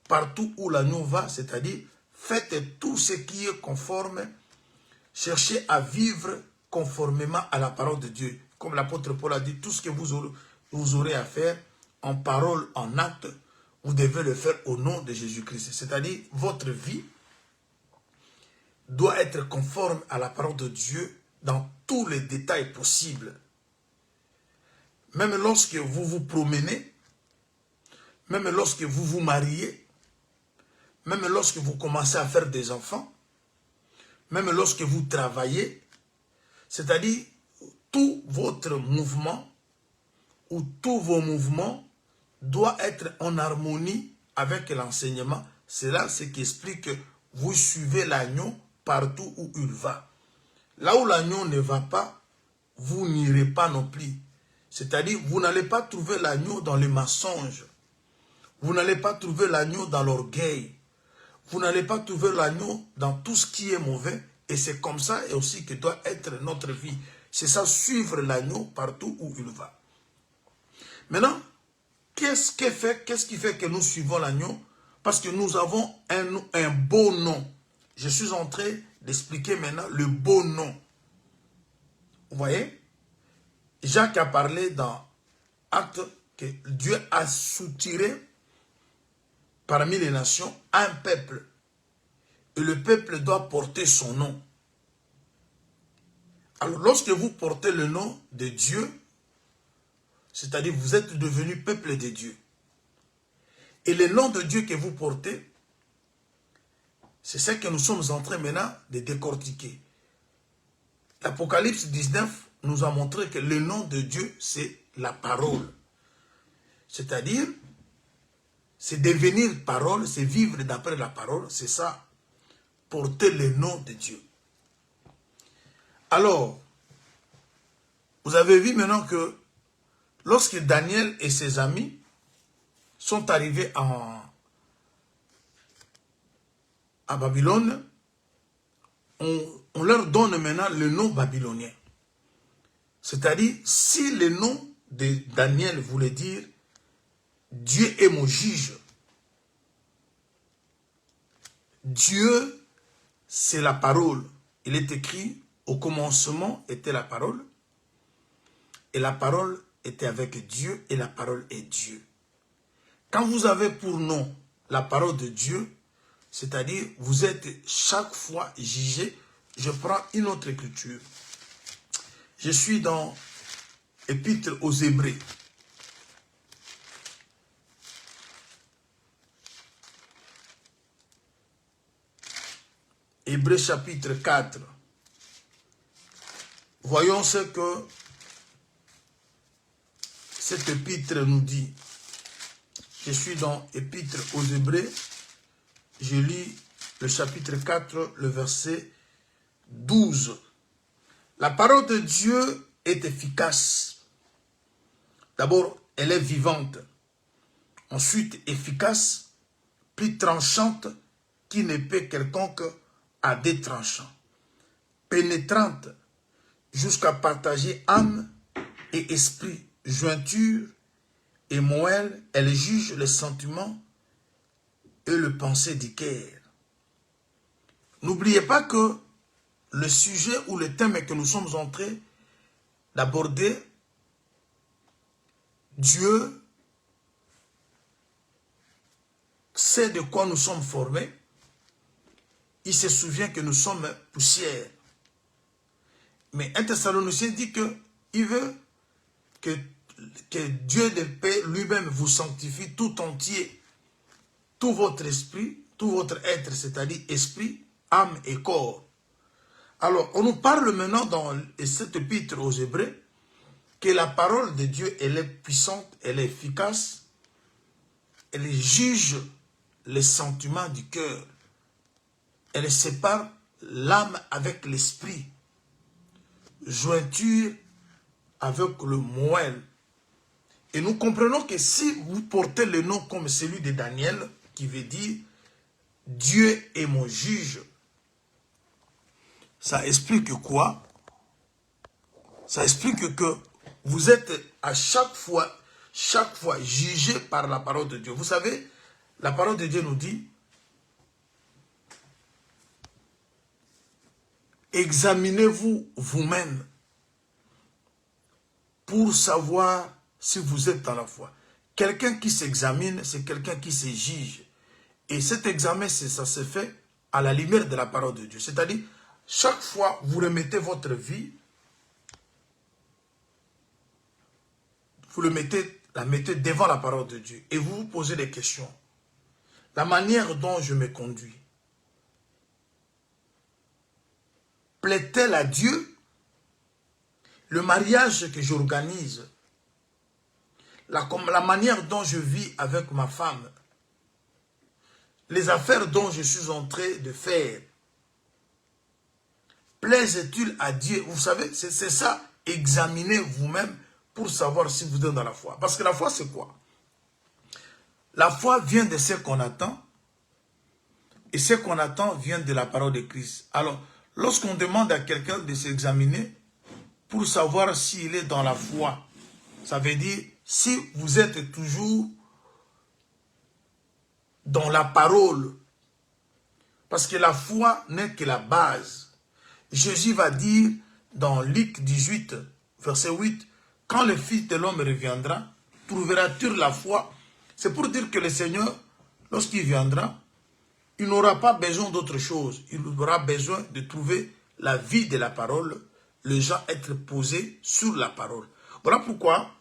partout où l'agneau va, c'est-à-dire faites tout ce qui est conforme, cherchez à vivre conformément à la parole de Dieu. Comme l'apôtre Paul a dit, tout ce que vous aurez à faire en parole, en acte, vous devez le faire au nom de Jésus-Christ. C'est-à-dire votre vie doit être conforme à la parole de Dieu dans tous les détails possibles. Même lorsque vous vous promenez, même lorsque vous vous mariez, même lorsque vous commencez à faire des enfants, même lorsque vous travaillez, c'est-à-dire tout votre mouvement ou tous vos mouvements doivent être en harmonie avec l'enseignement. C'est là ce qui explique que vous suivez l'agneau partout où il va. Là où l'agneau ne va pas, vous n'irez pas non plus. C'est-à-dire, vous n'allez pas trouver l'agneau dans les mensonges. Vous n'allez pas trouver l'agneau dans l'orgueil. Vous n'allez pas trouver l'agneau dans tout ce qui est mauvais. Et c'est comme ça aussi que doit être notre vie. C'est ça, suivre l'agneau partout où il va. Maintenant, qu'est-ce qui fait que nous suivons l'agneau? Parce que nous avons un beau nom. Je suis en train d'expliquer maintenant le beau nom. Vous voyez? Jacques a parlé dans Actes que Dieu a soutiré parmi les nations un peuple. Et le peuple doit porter son nom. Alors lorsque vous portez le nom de Dieu, c'est-à-dire vous êtes devenu peuple de Dieu. Et le nom de Dieu que vous portez, c'est ce que nous sommes en train maintenant de décortiquer. L'Apocalypse 19 nous a montré que le nom de Dieu, c'est la parole. C'est-à-dire, c'est devenir parole, c'est vivre d'après la parole, c'est ça, porter le nom de Dieu. Alors, vous avez vu maintenant que lorsque Daniel et ses amis sont arrivés à Babylone, on leur donne maintenant le nom babylonien. C'est-à-dire, si le nom de Daniel voulait dire « Dieu est mon juge », Dieu, c'est la parole. Il est écrit, au commencement était la parole, et la parole était avec Dieu, et la parole est Dieu. Quand vous avez pour nom la parole de Dieu, c'est-à-dire, vous êtes chaque fois jugé. Je prends une autre écriture. Je suis dans l'Épître aux Hébreux. Hébreux chapitre 4. Voyons ce que cette épître nous dit. Je suis dans l'Épître aux Hébreux. Je lis le chapitre 4, le verset 12. La parole de Dieu est efficace. D'abord, elle est vivante. Ensuite, efficace, plus tranchante qu'une épée quelconque à deux tranchants. Pénétrante jusqu'à partager âme et esprit, jointure et moelle. Elle juge les sentiments et le pensée du cœur. N'oubliez pas que le sujet ou le thème que nous sommes en train d'aborder, Dieu sait de quoi nous sommes formés. Il se souvient que nous sommes poussière. Mais un Thessalonicien dit qu'il veut que Dieu de paix lui-même vous sanctifie tout entier, tout votre esprit, tout votre être, c'est-à-dire esprit, âme et corps. Alors, on nous parle maintenant dans cette épître aux Hébreux que la parole de Dieu, elle est puissante, elle est efficace, elle juge les sentiments du cœur, elle sépare l'âme avec l'esprit, jointure avec le moelle. Et nous comprenons que si vous portez le nom comme celui de Daniel, qui veut dire « Dieu est mon juge », ça explique quoi? Ça explique que vous êtes à chaque fois jugé par la parole de Dieu. Vous savez, la parole de Dieu nous dit « Examinez-vous vous-même pour savoir si vous êtes dans la foi. » Quelqu'un qui s'examine, c'est quelqu'un qui se juge. Et cet examen, ça se fait à la lumière de la parole de Dieu. C'est-à-dire, chaque fois, vous remettez votre vie, vous la mettez devant la parole de Dieu. Et vous vous posez des questions. La manière dont je me conduis, plaît-elle à Dieu? Le mariage que j'organise, la manière dont je vis avec ma femme, les affaires dont je suis en train de faire, plaisent-ils à Dieu? Vous savez, c'est ça, examinez vous-même pour savoir si vous êtes dans la foi. Parce que la foi, c'est quoi? La foi vient de ce qu'on attend, et ce qu'on attend vient de la parole de Christ. Alors, lorsqu'on demande à quelqu'un de s'examiner pour savoir s'il est dans la foi, ça veut dire si vous êtes toujours dans la parole. Parce que la foi n'est que la base. Jésus va dire dans Luc 18, verset 8, « Quand le Fils de l'homme reviendra, trouvera-t-il la foi ?» C'est pour dire que le Seigneur, lorsqu'il viendra, il n'aura pas besoin d'autre chose. Il aura besoin de trouver la vie de la parole, les gens être posés sur la parole. Voilà pourquoi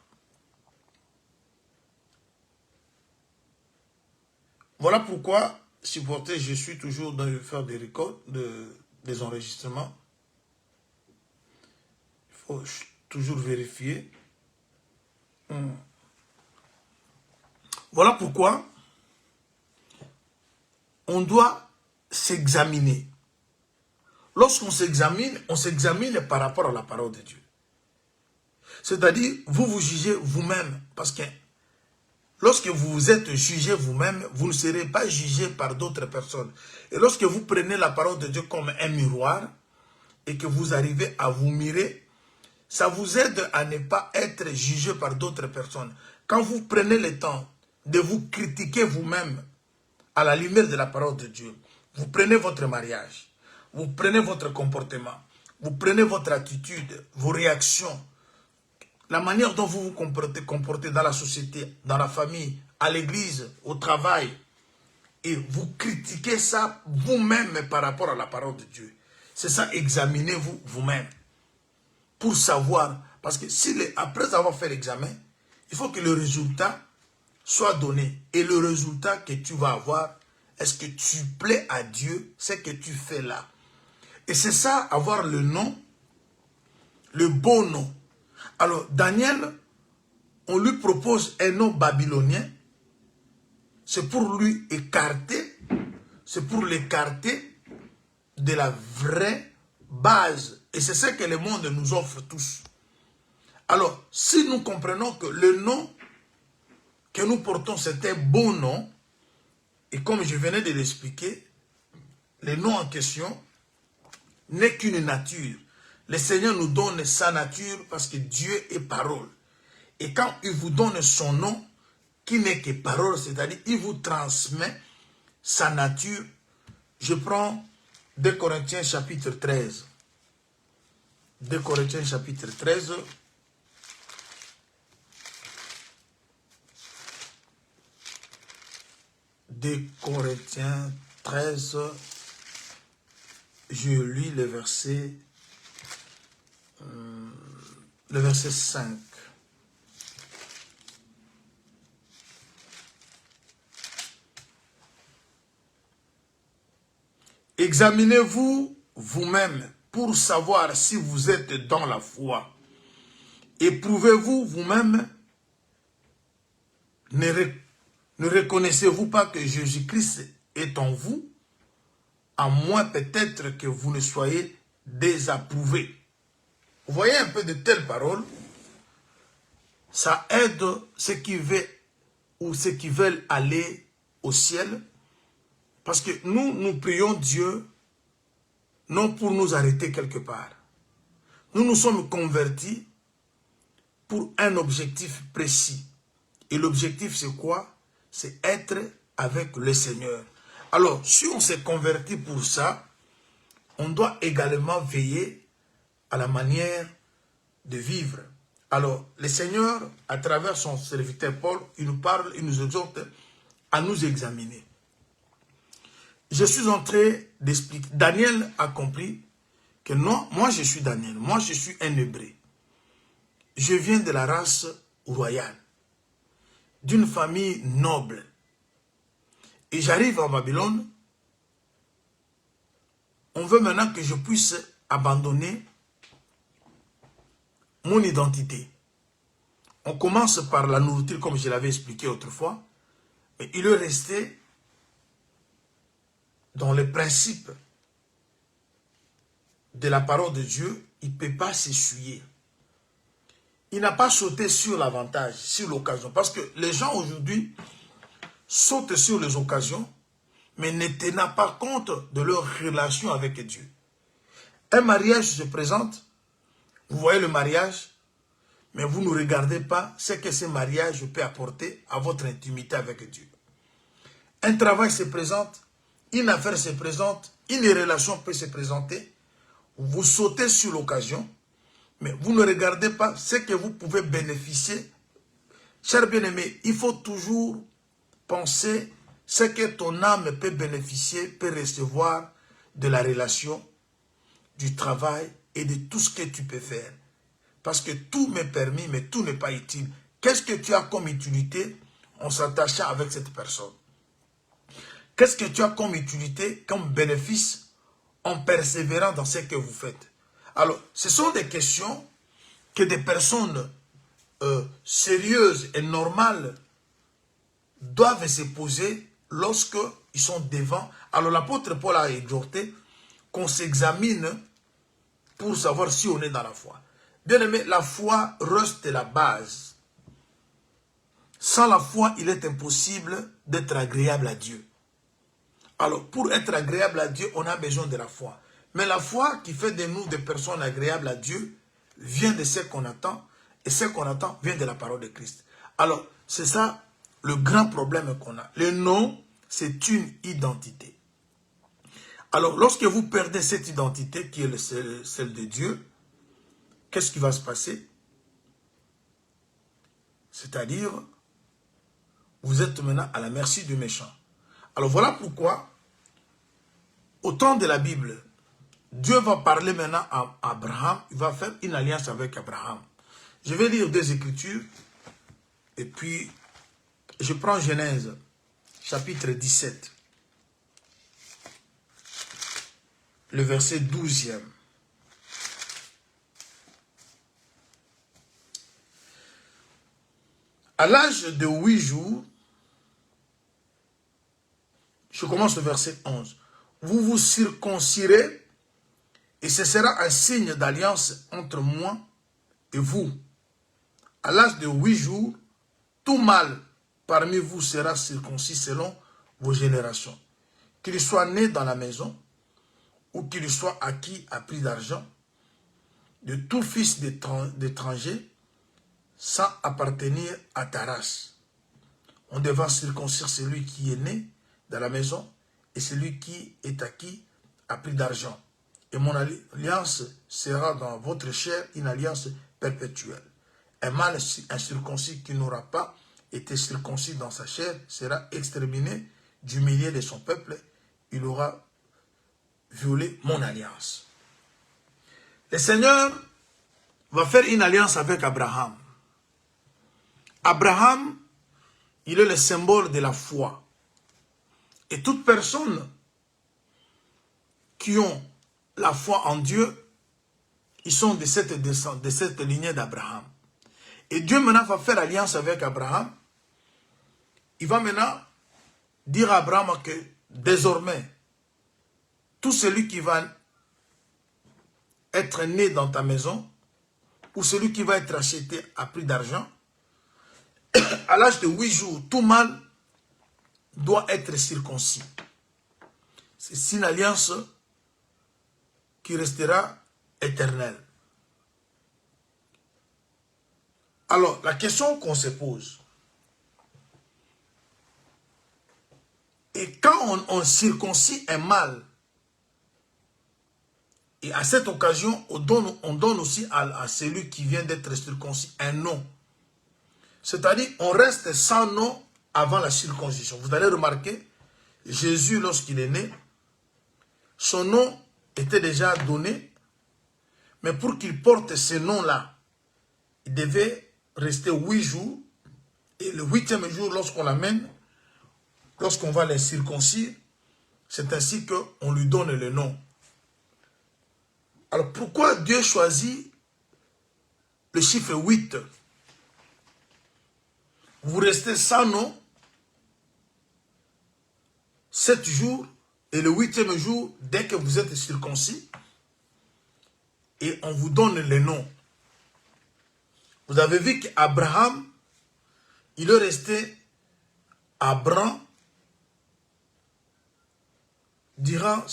Voilà pourquoi, supporter, je suis toujours dans le faire des records, des enregistrements. Il faut toujours vérifier. Voilà pourquoi on doit s'examiner. Lorsqu'on s'examine, on s'examine par rapport à la parole de Dieu. C'est-à-dire, vous vous jugez vous-même. Parce que lorsque vous vous êtes jugé vous-même, vous ne serez pas jugé par d'autres personnes. Et lorsque vous prenez la parole de Dieu comme un miroir, et que vous arrivez à vous mirer, ça vous aide à ne pas être jugé par d'autres personnes. Quand vous prenez le temps de vous critiquer vous-même à la lumière de la parole de Dieu, vous prenez votre mariage, vous prenez votre comportement, vous prenez votre attitude, vos réactions, la manière dont vous vous comportez dans la société, dans la famille, à l'église, au travail, et vous critiquez ça vous-même par rapport à la parole de Dieu. C'est ça, examinez-vous vous-même pour savoir, parce que si après avoir fait l'examen, il faut que le résultat soit donné. Et le résultat que tu vas avoir, est-ce que tu plais à Dieu, ce que tu fais là? Et c'est ça, avoir le nom, le beau nom. Alors, Daniel, on lui propose un nom babylonien. C'est pour lui écarter, c'est pour l'écarter de la vraie base. Et c'est ce que le monde nous offre tous. Alors, si nous comprenons que le nom que nous portons, c'est un bon nom, et comme je venais de l'expliquer, le nom en question n'est qu'une nature. Le Seigneur nous donne sa nature parce que Dieu est parole. Et quand il vous donne son nom, qui n'est que parole, c'est-à-dire il vous transmet sa nature. Je prends 2 Corinthiens chapitre 13. 2 Corinthiens chapitre 13. De Corinthiens 13, je lis le verset 5. Examinez-vous vous-même pour savoir si vous êtes dans la foi. Éprouvez-vous vous-même. Ne reconnaissez-vous pas que Jésus-Christ est en vous, à moins peut-être que vous ne soyez désapprouvé. Vous voyez un peu de telles paroles, ça aide ceux qui veulent ou ceux qui veulent aller au ciel, parce que nous prions Dieu non pour nous arrêter quelque part. Nous nous sommes convertis pour un objectif précis. Et l'objectif c'est quoi? C'est être avec le Seigneur. Alors, si on s'est converti pour ça, on doit également veiller à la manière de vivre. Alors, le Seigneur, à travers son serviteur Paul, il nous parle, il nous exhorte à nous examiner. Je suis en train d'expliquer. Daniel a compris que non, moi je suis Daniel, moi je suis un Hébreu. Je viens de la race royale, d'une famille noble. Et j'arrive en Babylone. On veut maintenant que je puisse abandonner mon identité. On commence par la nourriture, comme je l'avais expliqué autrefois. Mais il est resté dans les principes de la parole de Dieu. Il ne peut pas s'essuyer. Il n'a pas sauté sur l'avantage, sur l'occasion. Parce que les gens aujourd'hui sautent sur les occasions, mais ne tenant pas compte de leur relation avec Dieu. Un mariage se présente, vous voyez le mariage, mais vous ne regardez pas ce que ce mariage peut apporter à votre intimité avec Dieu. Un travail se présente, une affaire se présente, une relation peut se présenter, vous sautez sur l'occasion, mais vous ne regardez pas ce que vous pouvez bénéficier. Chers bien-aimés, il faut toujours penser ce que ton âme peut bénéficier, peut recevoir de la relation, du travail et de tout ce que tu peux faire. Parce que tout m'est permis, mais tout n'est pas utile. Qu'est-ce que tu as comme utilité en s'attachant avec cette personne? Qu'est-ce que tu as comme utilité, comme bénéfice en persévérant dans ce que vous faites? Alors, ce sont des questions que des personnes sérieuses et normales doivent se poser lorsque ils sont devant. Alors l'apôtre Paul a exhorté qu'on s'examine pour savoir si on est dans la foi. Bien aimé, la foi reste la base. Sans la foi, il est impossible d'être agréable à Dieu. Alors, pour être agréable à Dieu, on a besoin de la foi. Mais la foi qui fait de nous des personnes agréables à Dieu vient de ce qu'on attend. Et ce qu'on attend vient de la parole de Christ. Alors, c'est ça le grand problème qu'on a. Le nom, c'est une identité. Alors, lorsque vous perdez cette identité qui est celle de Dieu, qu'est-ce qui va se passer? C'est-à-dire, vous êtes maintenant à la merci du méchant. Alors, voilà pourquoi, au temps de la Bible, Dieu va parler maintenant à Abraham. Il va faire une alliance avec Abraham. Je vais lire des Écritures. Et puis, je prends Genèse, chapitre 17. Le verset 12e. À l'âge de 8 jours, je commence le verset 11. Vous vous circoncirez et ce sera un signe d'alliance entre moi et vous. À l'âge de 8 jours, tout mâle parmi vous sera circoncis selon vos générations. Qu'il soit né dans la maison ou qu'il soit acquis à prix d'argent, de tout fils d'étranger sans appartenir à ta race. On devra circoncire celui qui est né dans la maison et celui qui est acquis à prix d'argent. Et mon alliance sera dans votre chair une alliance perpétuelle. Un mâle incirconcis qui n'aura pas été circoncis dans sa chair sera exterminé du milieu de son peuple. Il aura violé mon alliance. Le Seigneur va faire une alliance avec Abraham. Abraham, il est le symbole de la foi. Et toute personne qui ont la foi en Dieu, ils sont de cette lignée d'Abraham. Et Dieu maintenant va faire alliance avec Abraham. Il va maintenant dire à Abraham que désormais, tout celui qui va être né dans ta maison, ou celui qui va être acheté à prix d'argent, à l'âge de 8 jours, tout mâle doit être circoncis. C'est une alliance qui restera éternelle. Alors, la question qu'on se pose, et quand on circoncit un mâle, et à cette occasion, on donne aussi à celui qui vient d'être circoncis un nom. C'est-à-dire, on reste sans nom avant la circoncision. Vous allez remarquer, Jésus, lorsqu'il est né, son nom était déjà donné, mais pour qu'il porte ce nom-là, il devait rester 8 jours, et le 8e jour, lorsqu'on l'amène, lorsqu'on va les circoncire, c'est ainsi qu'on lui donne le nom. Alors pourquoi Dieu choisit le chiffre 8? Vous restez sans nom 7 jours et le 8e jour, dès que vous êtes circoncis, et on vous donne le nom. Vous avez vu qu'Abraham, il est resté Abram durant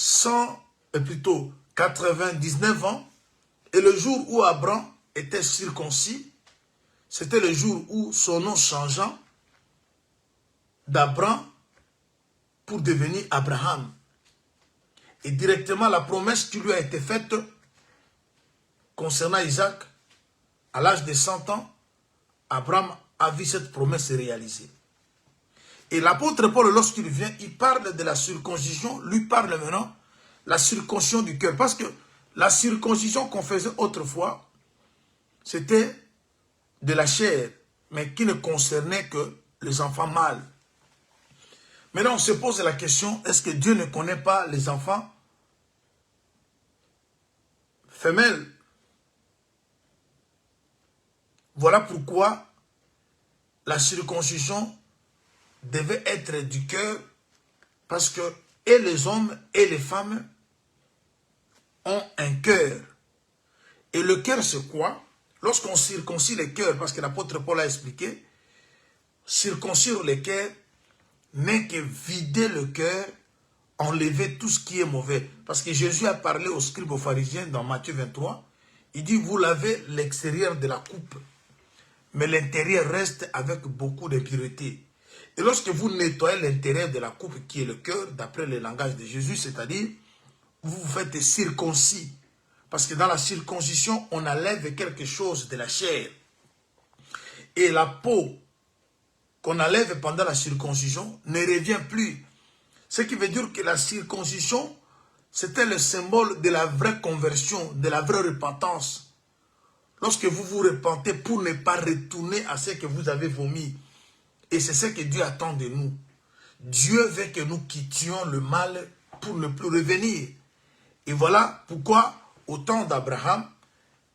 99 ans, et le jour où Abram était circoncis, c'était le jour où son nom changeant d'Abram pour devenir Abraham. Et directement la promesse qui lui a été faite concernant Isaac, à l'âge de 100 ans, Abraham a vu cette promesse se réaliser. Et l'apôtre Paul, lorsqu'il vient, il parle de la circoncision, lui parle maintenant la circoncision du cœur. Parce que la circoncision qu'on faisait autrefois, c'était de la chair, mais qui ne concernait que les enfants mâles. Maintenant, on se pose la question, est-ce que Dieu ne connaît pas les enfants femelles? Voilà pourquoi la circoncision devait être du cœur, parce que et les hommes et les femmes ont un cœur. Et le cœur, c'est quoi? Lorsqu'on circoncie le cœur, parce que l'apôtre Paul a expliqué, circoncire le cœur n'est que vider le cœur, enlever tout ce qui est mauvais. Parce que Jésus a parlé aux scribes, aux pharisiens dans Matthieu 23, il dit, vous lavez l'extérieur de la coupe, mais l'intérieur reste avec beaucoup d'impureté. Et lorsque vous nettoyez l'intérieur de la coupe qui est le cœur, d'après le langage de Jésus, c'est-à-dire, vous vous faites circoncis. Parce que dans la circoncision, on enlève quelque chose de la chair. Et la peau qu'on enlève pendant la circoncision ne revient plus. Ce qui veut dire que la circoncision, c'était le symbole de la vraie conversion, de la vraie repentance. Lorsque vous vous repentez pour ne pas retourner à ce que vous avez vomi. Et c'est ce que Dieu attend de nous. Dieu veut que nous quittions le mal pour ne plus revenir. Et voilà pourquoi, au temps d'Abraham,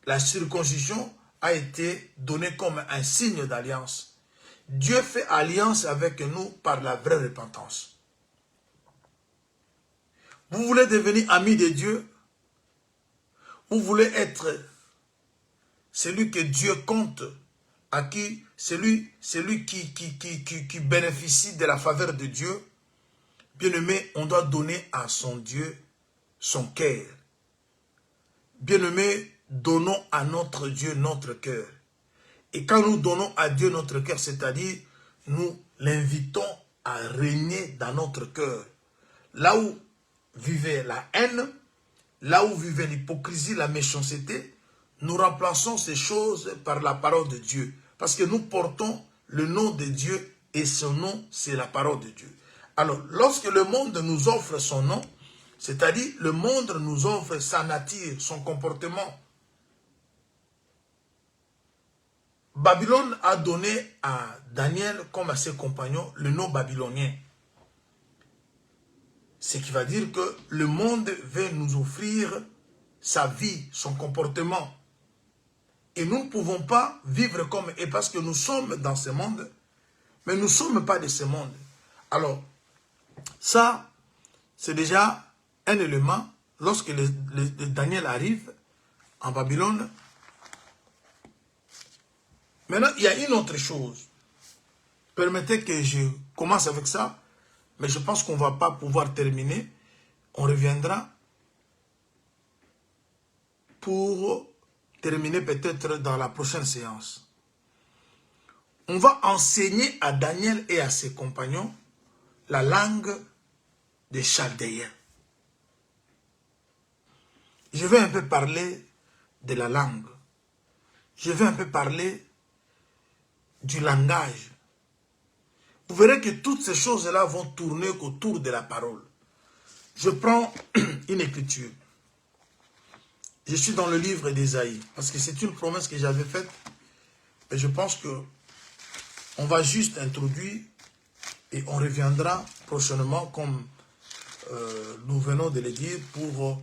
la circoncision a été donnée comme un signe d'alliance. Dieu fait alliance avec nous par la vraie repentance. Vous voulez devenir ami de Dieu? Vous voulez être celui que Dieu compte, à qui, celui qui bénéficie de la faveur de Dieu? Bien-aimé, on doit donner à son Dieu son cœur. Bien-aimé, donnons à notre Dieu notre cœur. Et quand nous donnons à Dieu notre cœur, c'est-à-dire, nous l'invitons à régner dans notre cœur. Là où vivait la haine, là où vivait l'hypocrisie, la méchanceté, nous remplaçons ces choses par la parole de Dieu. Parce que nous portons le nom de Dieu et son nom, c'est la parole de Dieu. Alors, lorsque le monde nous offre son nom, c'est-à-dire le monde nous offre sa nature, son comportement. Babylone a donné à Daniel, comme à ses compagnons, le nom babylonien. Ce qui va dire que le monde veut nous offrir sa vie, son comportement. Et nous ne pouvons pas vivre comme... Et parce que nous sommes dans ce monde, mais nous ne sommes pas de ce monde. Alors, ça, c'est déjà un élément. Lorsque Daniel arrive en Babylone, maintenant, il y a une autre chose. Permettez que je commence avec ça, mais je pense qu'on ne va pas pouvoir terminer. On reviendra pour terminer peut-être dans la prochaine séance. On va enseigner à Daniel et à ses compagnons la langue des Chaldéens. Je vais un peu parler de la langue. Je vais un peu parler du langage. Vous verrez que toutes ces choses-là vont tourner autour de la parole. Je prends une écriture. Je suis dans le livre d'Ésaïe, parce que c'est une promesse que j'avais faite. Et je pense que on va juste introduire et on reviendra prochainement, comme nous venons de le dire, pour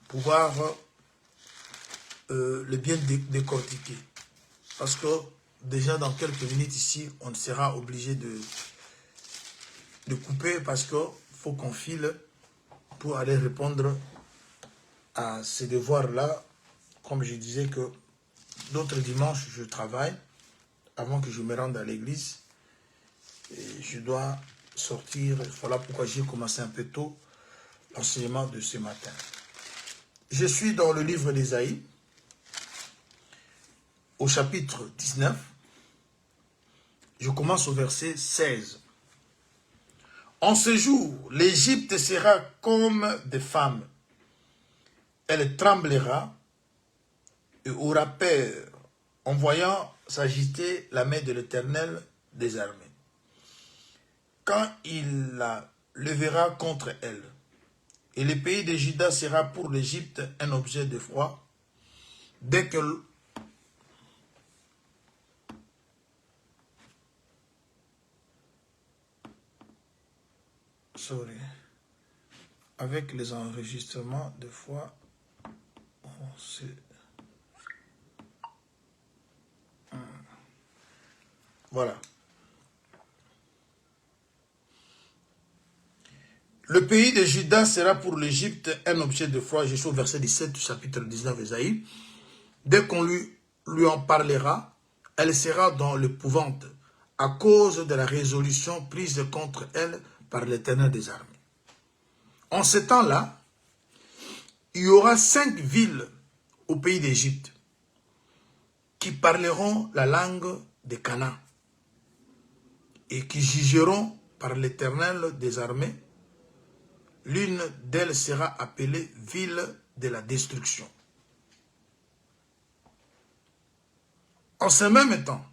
pouvoir le bien décortiquer. Parce que déjà dans quelques minutes ici, on sera obligé de couper parce qu'il faut qu'on file pour aller répondre à ces devoirs-là. Comme je disais que d'autres dimanches, je travaille avant que je me rende à l'église. Et je dois sortir. Voilà pourquoi j'ai commencé un peu tôt l'enseignement de ce matin. Je suis dans le livre d'Ésaïe, au chapitre 19. Je commence au verset 16. En ce jour, l'Égypte sera comme des femmes. Elle tremblera et aura peur en voyant s'agiter la main de l'Éternel des armées. Quand il la levera contre elle, et le pays de Juda sera pour l'Égypte un objet d'effroi, dès que sorry. Avec les enregistrements, des fois, on sait... Voilà. Le pays de Juda sera pour l'Égypte un objet de foi. Je suis au verset 17 du chapitre 19 d'Ésaïe. Dès qu'on lui en parlera, elle sera dans l'épouvante à cause de la résolution prise contre elle par l'Éternel des armées. En ce temps-là, il y aura 5 villes au pays d'Égypte qui parleront la langue des Canaan et qui jugeront par l'Éternel des armées. L'une d'elles sera appelée ville de la destruction. En ce même temps,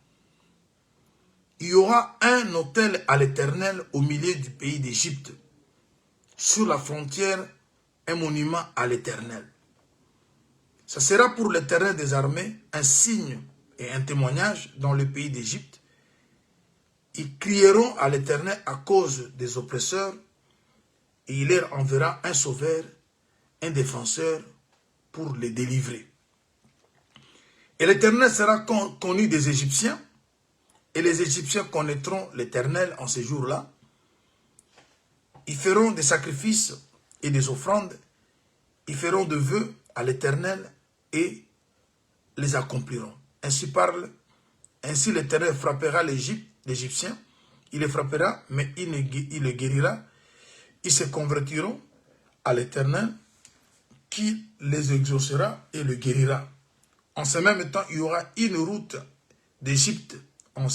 il y aura un autel à l'Éternel au milieu du pays d'Égypte. Sur la frontière, un monument à l'Éternel. Ça sera pour l'Éternel des armées un signe et un témoignage dans le pays d'Égypte. Ils crieront à l'Éternel à cause des oppresseurs et il leur enverra un sauveur, un défenseur pour les délivrer. Et l'Éternel sera connu des Égyptiens et les Égyptiens connaîtront l'Éternel en ces jours-là. Ils feront des sacrifices et des offrandes, ils feront de vœux à l'Éternel et les accompliront. Ainsi l'Éternel frappera l'Égyptien, il les frappera, mais il les guérira. Ils se convertiront à l'Éternel qui les exaucera et le guérira. En ce même temps, il y aura une route d'Égypte en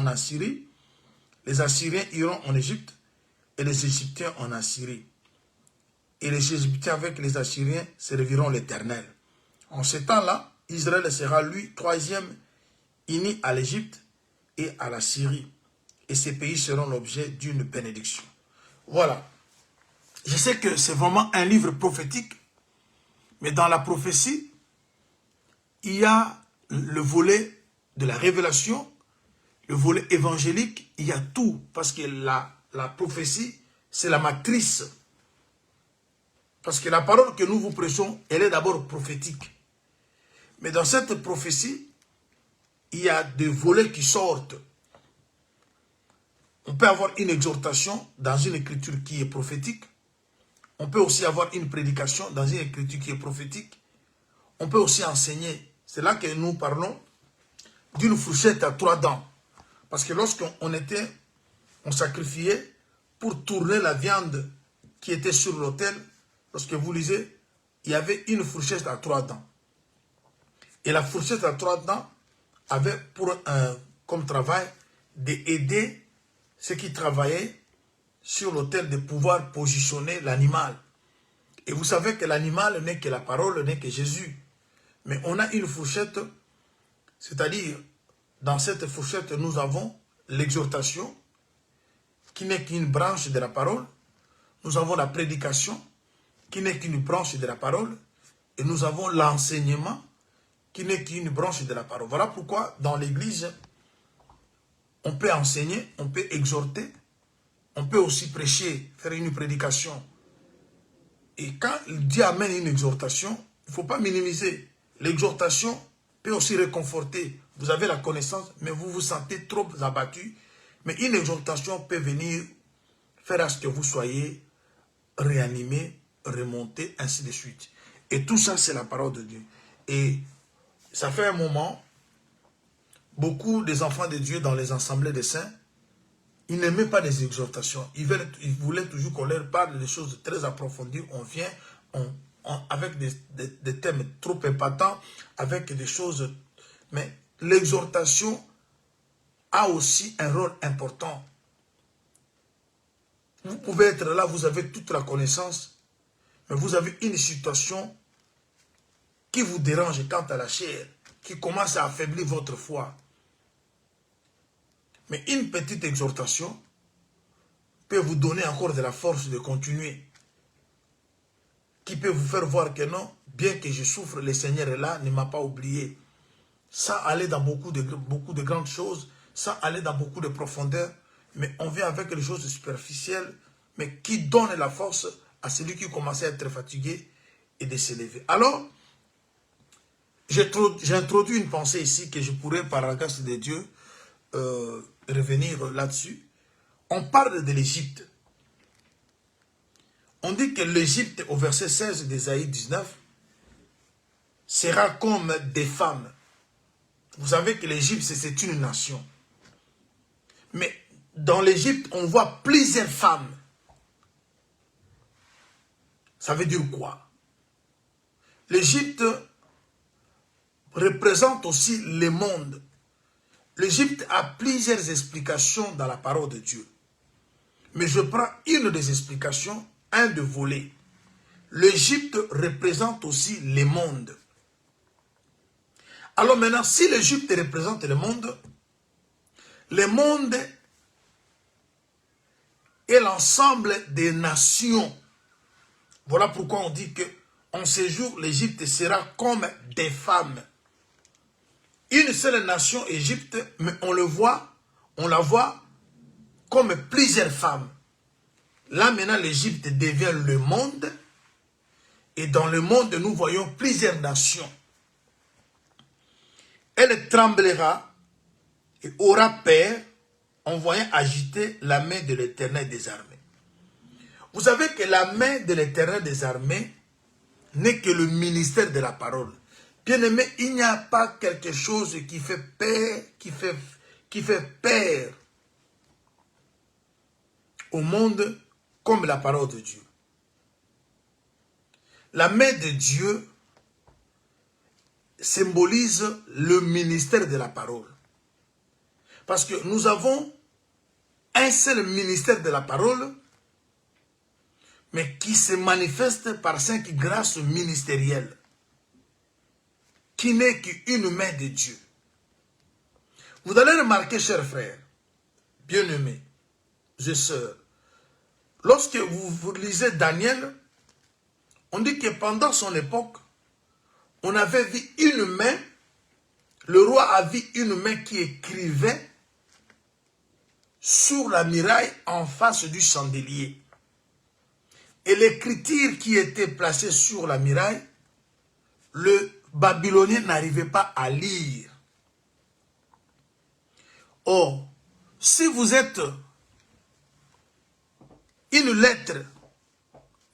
Assyrie. Les Assyriens iront en Égypte et les Égyptiens en Assyrie. Et les Égyptiens avec les Assyriens serviront l'Éternel. En ce temps-là, Israël sera lui troisième uni à l'Égypte et à la Syrie. Et ces pays seront l'objet d'une bénédiction. Voilà. Je sais que c'est vraiment un livre prophétique, mais dans la prophétie, il y a le volet de la révélation, le volet évangélique, il y a tout, parce que la prophétie, c'est la matrice. Parce que la parole que nous vous prêchons, elle est d'abord prophétique. Mais dans cette prophétie, il y a des volets qui sortent. On peut avoir une exhortation dans une écriture qui est prophétique. On peut aussi avoir une prédication dans une écriture qui est prophétique. On peut aussi enseigner. C'est là que nous parlons d'une fourchette à 3 dents. Parce que lorsqu'on sacrifiait pour tourner la viande qui était sur l'autel, lorsque vous lisez, il y avait une fourchette à 3 dents. Et la fourchette à 3 dents avait comme travail d'aider ceux qui travaillaient sur l'autel de pouvoir positionner l'animal. Et vous savez que l'animal n'est que la parole, n'est que Jésus. Mais on a une fourchette, c'est-à-dire, dans cette fourchette, nous avons l'exhortation, qui n'est qu'une branche de la parole. Nous avons la prédication, qui n'est qu'une branche de la parole. Et nous avons l'enseignement, qui n'est qu'une branche de la parole. Voilà pourquoi, dans l'Église, on peut enseigner, on peut exhorter, on peut aussi prêcher, faire une prédication. Et quand Dieu amène une exhortation, il ne faut pas minimiser. L'exhortation peut aussi réconforter. Vous avez la connaissance, mais vous vous sentez trop abattu. Mais une exhortation peut venir faire à ce que vous soyez réanimé, remonté, ainsi de suite. Et tout ça, c'est la parole de Dieu. Et ça fait un moment, beaucoup des enfants de Dieu dans les assemblées des saints, ils n'aimaient pas les exhortations. Ils voulaient toujours qu'on leur parle de choses très approfondies. On vient avec des thèmes trop impactants, avec des choses... Mais l'exhortation a aussi un rôle important. Vous pouvez être là, vous avez toute la connaissance, mais vous avez une situation qui vous dérange quant à la chair, qui commence à affaiblir votre foi. Mais une petite exhortation peut vous donner encore de la force de continuer. Qui peut vous faire voir que non, bien que je souffre, le Seigneur est là, ne m'a pas oublié. Ça allait dans beaucoup de grandes choses, ça allait dans beaucoup de profondeur, mais on vient avec les choses superficielles, mais qui donne la force à celui qui commence à être fatigué et de s'élever. Alors, j'ai introduit une pensée ici que je pourrais, par la grâce de Dieu, revenir là-dessus. On parle de l'Égypte. On dit que l'Égypte, au verset 16 d'Ésaïe 19, sera comme des femmes. Vous savez que l'Égypte, c'est une nation. Mais dans l'Égypte, on voit plusieurs femmes. Ça veut dire quoi? L'Égypte représente aussi le monde. L'Égypte a plusieurs explications dans la parole de Dieu. Mais je prends une des explications, un de volets. L'Égypte représente aussi le monde. Alors maintenant, si l'Égypte représente le monde est l'ensemble des nations. Voilà pourquoi on dit que en ce jour, l'Égypte sera comme des femmes. Une seule nation, Égypte, mais on la voit comme plusieurs femmes. Là maintenant, l'Égypte devient le monde. Et dans le monde, nous voyons plusieurs nations. Elle tremblera et aura peur en voyant agiter la main de l'Éternel des armées. Vous savez que la main de l'Éternel des armées n'est que le ministère de la parole. Bien aimé, il n'y a pas quelque chose qui fait peur, qui fait peur au monde comme la parole de Dieu. La main de Dieu symbolise le ministère de la parole. Parce que nous avons un seul ministère de la parole, mais qui se manifeste par 5 grâces ministérielles, qui n'est qu'une main de Dieu. Vous allez remarquer, chers frères, bien-aimés, sœurs, lorsque vous lisez Daniel, on dit que pendant son époque, on avait vu une main, le roi a vu une main qui écrivait sur la muraille en face du chandelier. Et l'écriture qui était placée sur la muraille, le Babylonien n'arrivait pas à lire. Or, si vous êtes une lettre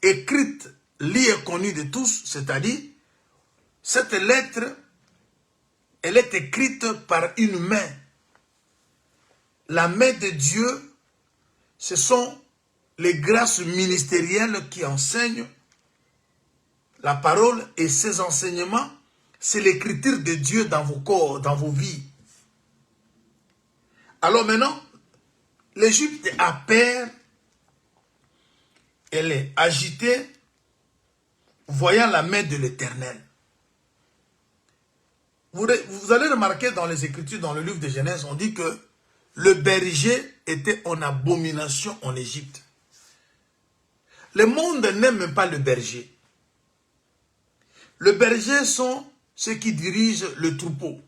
écrite, lue et connue de tous, c'est-à-dire, cette lettre, elle est écrite par une main. La main de Dieu, ce sont les grâces ministérielles qui enseignent la parole et ces enseignements, c'est l'écriture de Dieu dans vos corps, dans vos vies. Alors maintenant, l'Égypte a peur, elle est agitée, voyant la main de l'Éternel. Vous allez remarquer dans les Écritures, dans le livre de Genèse, on dit que le berger était en abomination en Égypte. Le monde n'aime pas le berger. Le berger sont ceux qui dirigent le troupeau.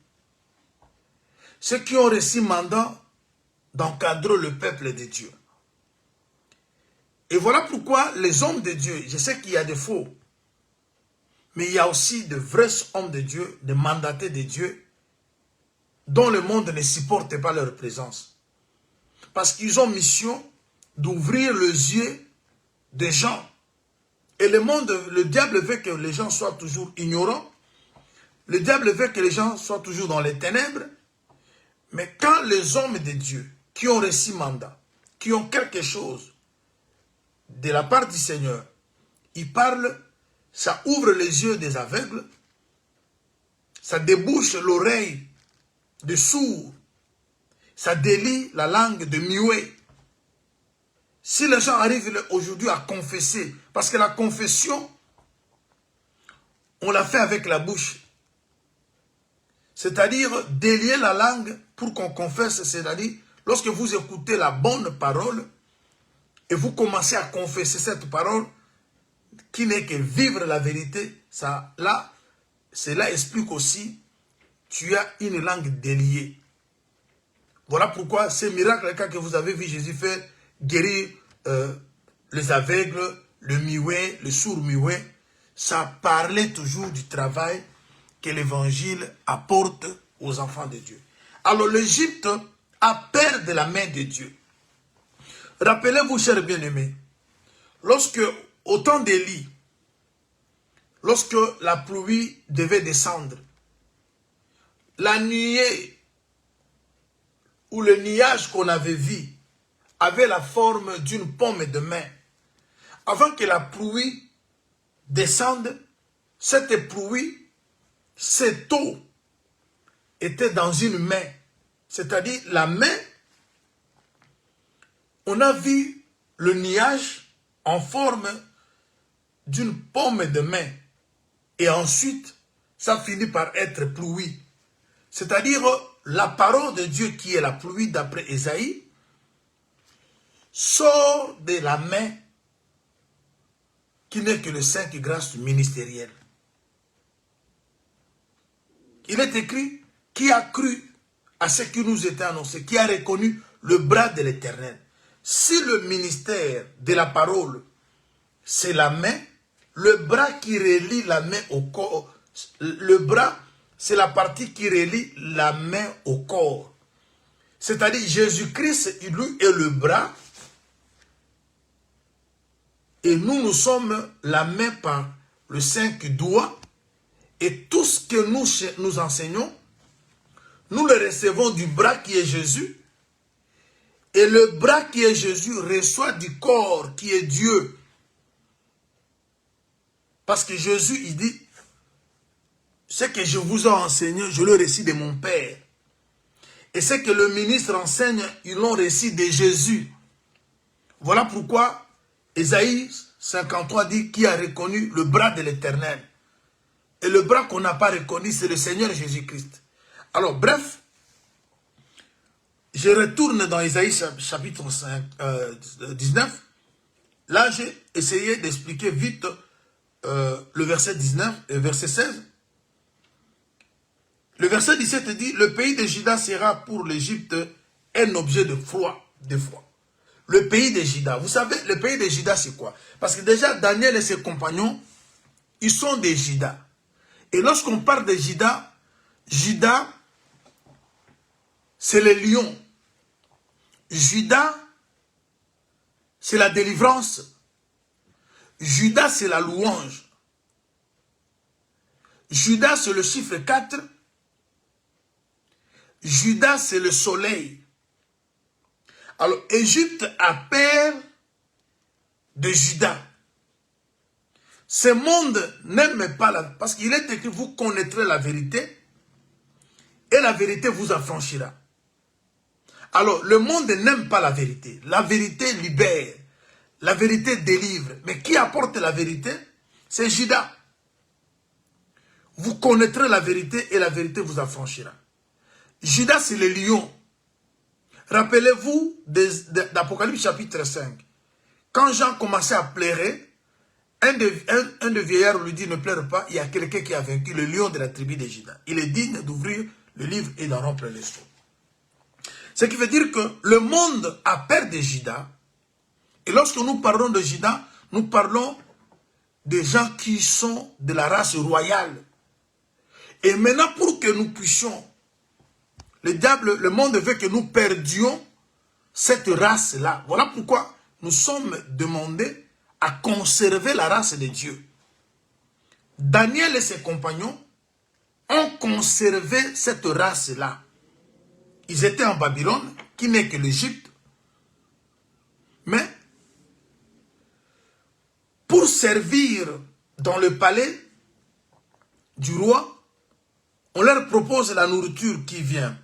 Ceux qui ont reçu mandat d'encadrer le peuple de Dieu. Et voilà pourquoi les hommes de Dieu, je sais qu'il y a des faux, mais il y a aussi de vrais hommes de Dieu, des mandatés de Dieu, dont le monde ne supporte pas leur présence. Parce qu'ils ont mission d'ouvrir les yeux des gens. Et le diable veut que les gens soient toujours ignorants. Le diable veut que les gens soient toujours dans les ténèbres. Mais quand les hommes de Dieu, qui ont reçu mandat, qui ont quelque chose de la part du Seigneur, ils parlent, ça ouvre les yeux des aveugles, ça débouche l'oreille des sourds, ça délie la langue de muets. Si les gens arrivent aujourd'hui à confesser, parce que la confession, on la fait avec la bouche. C'est-à-dire délier la langue pour qu'on confesse, c'est-à-dire lorsque vous écoutez la bonne parole et vous commencez à confesser cette parole qui n'est que vivre la vérité, cela explique aussi tu as une langue déliée. Voilà pourquoi ces miracles que vous avez vu Jésus faire, guérir les aveugles, le muet, le sourd muet, ça parlait toujours du travail que l'évangile apporte aux enfants de Dieu. Alors l'Égypte a peur de la main de Dieu. Rappelez-vous, chers bien-aimés, lorsque, au temps d'Élie, lorsque la pluie devait descendre, la nuée ou le nuage qu'on avait vu avait la forme d'une pomme de main. Avant que la pluie descende, cette pluie, cette eau était dans une main. C'est-à-dire la main, on a vu le nuage en forme d'une pomme de main. Et ensuite, ça finit par être pluie. C'est-à-dire la parole de Dieu qui est la pluie d'après Ésaïe, sort de la main qui n'est que le sein qui grâce ministérielle. Il est écrit, qui a cru à ce qui nous était annoncé, qui a reconnu le bras de l'Éternel. Si le ministère de la parole, c'est la main, le bras qui relie la main au corps, le bras, c'est la partie qui relie la main au corps. C'est-à-dire Jésus-Christ, lui, est le bras, et nous sommes la main par le cinq doigts, et tout ce que nous enseignons, nous le recevons du bras qui est Jésus, et le bras qui est Jésus reçoit du corps qui est Dieu. Parce que Jésus, il dit, ce que je vous ai enseigné, je le récite de mon Père. Et ce que le ministre enseigne, ils l'ont récit de Jésus. Voilà pourquoi Ésaïe 53 dit qui a reconnu le bras de l'Éternel. Et le bras qu'on n'a pas reconnu, c'est le Seigneur Jésus-Christ. Alors, bref, je retourne dans Ésaïe chapitre 19. Là, j'ai essayé d'expliquer vite le verset 19 et verset 16. Le verset 17 dit, le pays de Juda sera pour l'Égypte un objet de foi. Le pays de Juda. Vous savez, le pays de Juda, c'est quoi? Parce que déjà, Daniel et ses compagnons, ils sont des Juda. Et lorsqu'on parle de Juda, Juda, c'est le lion. Juda, c'est la délivrance. Juda, c'est la louange. Juda, c'est le chiffre 4. Juda, c'est le soleil. Alors, Égypte a peur de Juda. Ce monde n'aime pas la... Parce qu'il est écrit, vous connaîtrez la vérité et la vérité vous affranchira. Alors, le monde n'aime pas la vérité. La vérité libère. La vérité délivre. Mais qui apporte la vérité? C'est Juda. Vous connaîtrez la vérité et la vérité vous affranchira. Juda, c'est le lion. Rappelez-vous d'Apocalypse chapitre 5. Quand Jean commençait à pleurer, un de vieillards lui dit, ne pleure pas, il y a quelqu'un qui a vaincu le lion de la tribu de Juda. Il est digne d'ouvrir le livre et d'en rompre les sceaux. Ce qui veut dire que le monde a peur de Juda. Et lorsque nous parlons de Juda, nous parlons des gens qui sont de la race royale. Et maintenant, pour que nous puissions, le monde veut que nous perdions cette race-là. Voilà pourquoi nous sommes demandés à conserver la race de Dieu. Daniel et ses compagnons ont conservé cette race-là. Ils étaient en Babylone, qui n'est que l'Égypte. Mais, pour servir dans le palais du roi, on leur propose la nourriture qui vient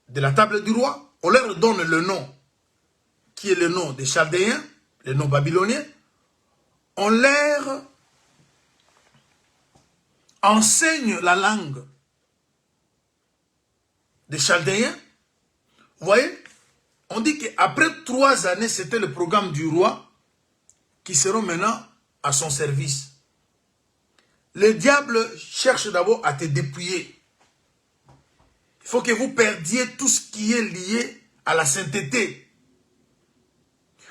de la table du roi. On leur donne le nom, qui est le nom des Chaldéens, le nom babylonien. On leur enseigne la langue des Chaldéens. Vous voyez, on dit qu'après 3 années, c'était le programme du roi qui seront maintenant à son service. Le diable cherche d'abord à te dépouiller. Il faut que vous perdiez tout ce qui est lié à la sainteté.